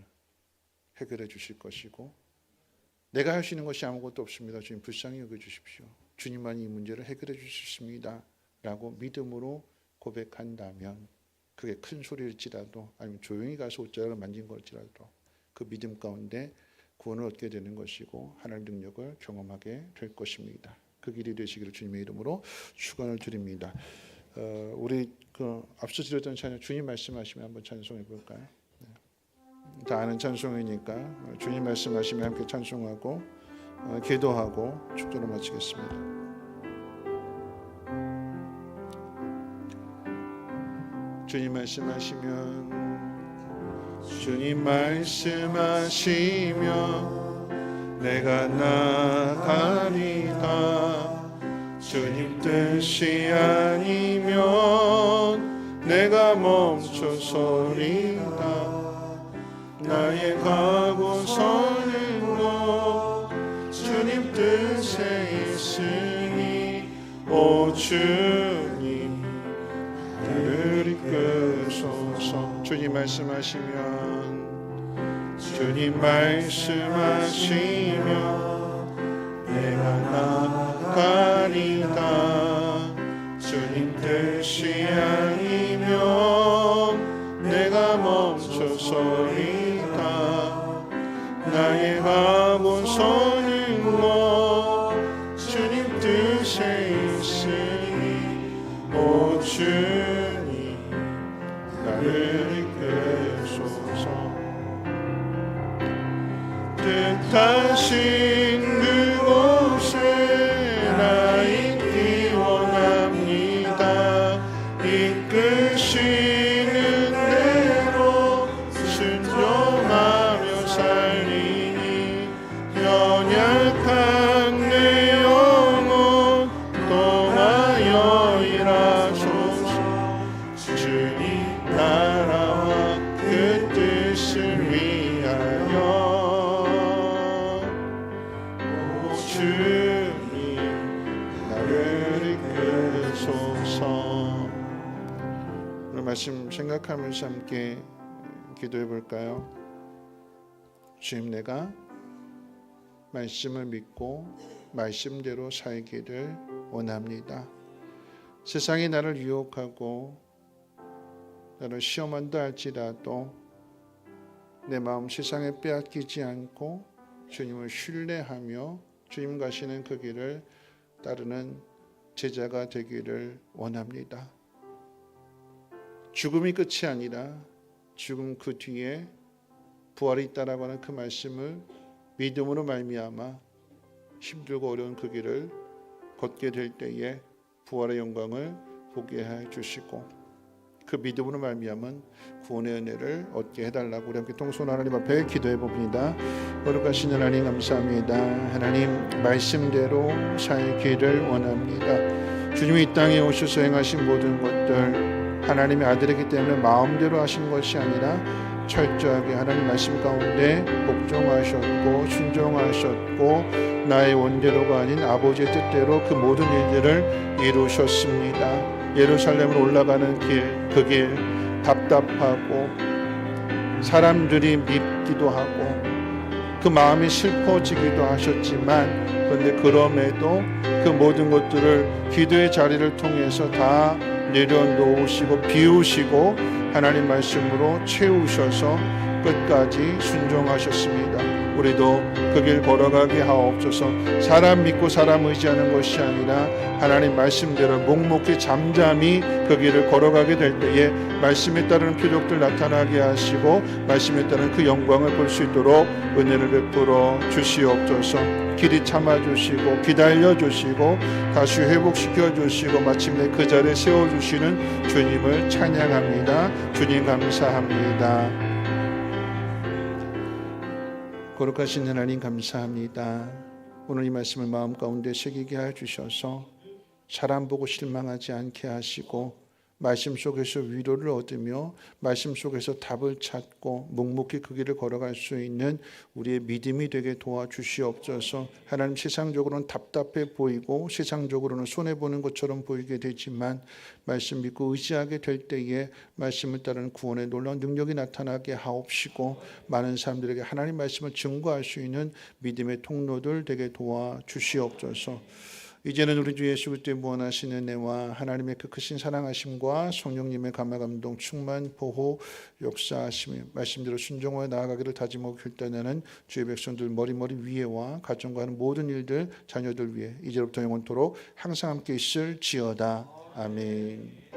해결해 주실 것이고 내가 할 수 있는 것이 아무것도 없습니다. 주님 불쌍히 여겨주십시오. 주님만이 이 문제를 해결해 주실 수 있습니다. 라고 믿음으로 고백한다면 그게 큰 소리일지라도 아니면 조용히 가서 옷자락을 만진 걸지라도 그 믿음 가운데 구원을 얻게 되는 것이고 하나님의 능력을 경험하게 될 것입니다. 그 길이 되시기를 주님의 이름으로 축원을 드립니다. 우리 앞서 드렸던 찬양 주님 말씀하시면 한번 찬송해 볼까요? 네. 다 아는 찬송이니까 주님 말씀하시면 함께 찬송하고 기도하고 축도를 마치겠습니다. 주님 말씀하시면 주님 말씀하시면 내가 나가리다. 주님 뜻이 아니면 내가 멈춰서리다. 나의 가고 서는 곳 주님 뜻에 있으니 오 주님 나를 이끄소서. 주님 말씀하시면 주님 말씀하시면 내가 나가리다. 주님 뜻이 아니면 내가 멈춰서리다. 나의 가고 서는 곳 주님 뜻에 있으니 오 주님 나를 이끄소서. 뜻하신 그곳에 나 있기 원합니다. 이끄시는 대로 순종하며 살리니 연약한 내 영혼 동하여 일하소서. 주님 나라와 그 뜻을 위하여 주님 나를 이끄소서. 오늘 말씀 생각하면서 함께 기도해 볼까요? 주님 내가 말씀을 믿고 말씀대로 살기를 원합니다. 세상이 나를 유혹하고 나를 시험한다 할지라도 내 마음 세상에 빼앗기지 않고 주님을 신뢰하며 주님 가시는 그 길을 따르는 제자가 되기를 원합니다. 죽음이 끝이 아니라 죽음 그 뒤에 부활이 있다라고 하는 그 말씀을 믿음으로 말미암아 힘들고 어려운 그 길을 걷게 될 때에 부활의 영광을 보게 해 주시고 그 믿음으로 말미암은 구원의 은혜를 얻게 해달라고 우리 함께 통손 하나님 앞에 기도해 봅니다. 거룩하신 하나님 감사합니다. 하나님 말씀대로 살기를 원합니다. 주님이 이 땅에 오셔서 행하신 모든 것들 하나님의 아들이기 때문에 마음대로 하신 것이 아니라 철저하게 하나님 말씀 가운데 복종하셨고 순종하셨고 나의 원대로가 아닌 아버지의 뜻대로 그 모든 일들을 이루셨습니다. 예루살렘으로 올라가는 길, 그 길 답답하고 사람들이 밉기도 하고 그 마음이 슬퍼지기도 하셨지만 그런데 그럼에도 그 모든 것들을 기도의 자리를 통해서 다 내려놓으시고 비우시고 하나님 말씀으로 채우셔서 끝까지 순종하셨습니다. 우리도 그 길 걸어가게 하옵소서. 사람 믿고 사람 의지하는 것이 아니라 하나님 말씀대로 묵묵히 잠잠히 그 길을 걸어가게 될 때에 말씀에 따르는 표적들 나타나게 하시고 말씀에 따른 그 영광을 볼 수 있도록 은혜를 베풀어 주시옵소서. 길이 참아주시고 기다려주시고 다시 회복시켜주시고 마침내 그 자리에 세워주시는 주님을 찬양합니다. 주님 감사합니다. 거룩하신 하나님 감사합니다. 오늘 이 말씀을 마음 가운데 새기게 해주셔서 사람 보고 실망하지 않게 하시고 말씀 속에서 위로를 얻으며 말씀 속에서 답을 찾고 묵묵히 그 길을 걸어갈 수 있는 우리의 믿음이 되게 도와주시옵소서. 하나님, 세상적으로는 답답해 보이고 세상적으로는 손해보는 것처럼 보이게 되지만 말씀 믿고 의지하게 될 때에 말씀을 따르는 구원의 놀라운 능력이 나타나게 하옵시고 많은 사람들에게 하나님 말씀을 증거할 수 있는 믿음의 통로들 되게 도와주시옵소서. 이제는 우리 주 예수 그리스도의 무한하신 은혜와 하나님의 그 크신 사랑하심과 성령님의 감화 감동 충만 보호 역사하심이 말씀대로 순종하여 나아가기를 다짐하고 결단하는 주의 백성들 머리머리 위에와 가정과 하는 모든 일들 자녀들 위해 이제부터 영원토록 항상 함께 있을지어다. 아멘.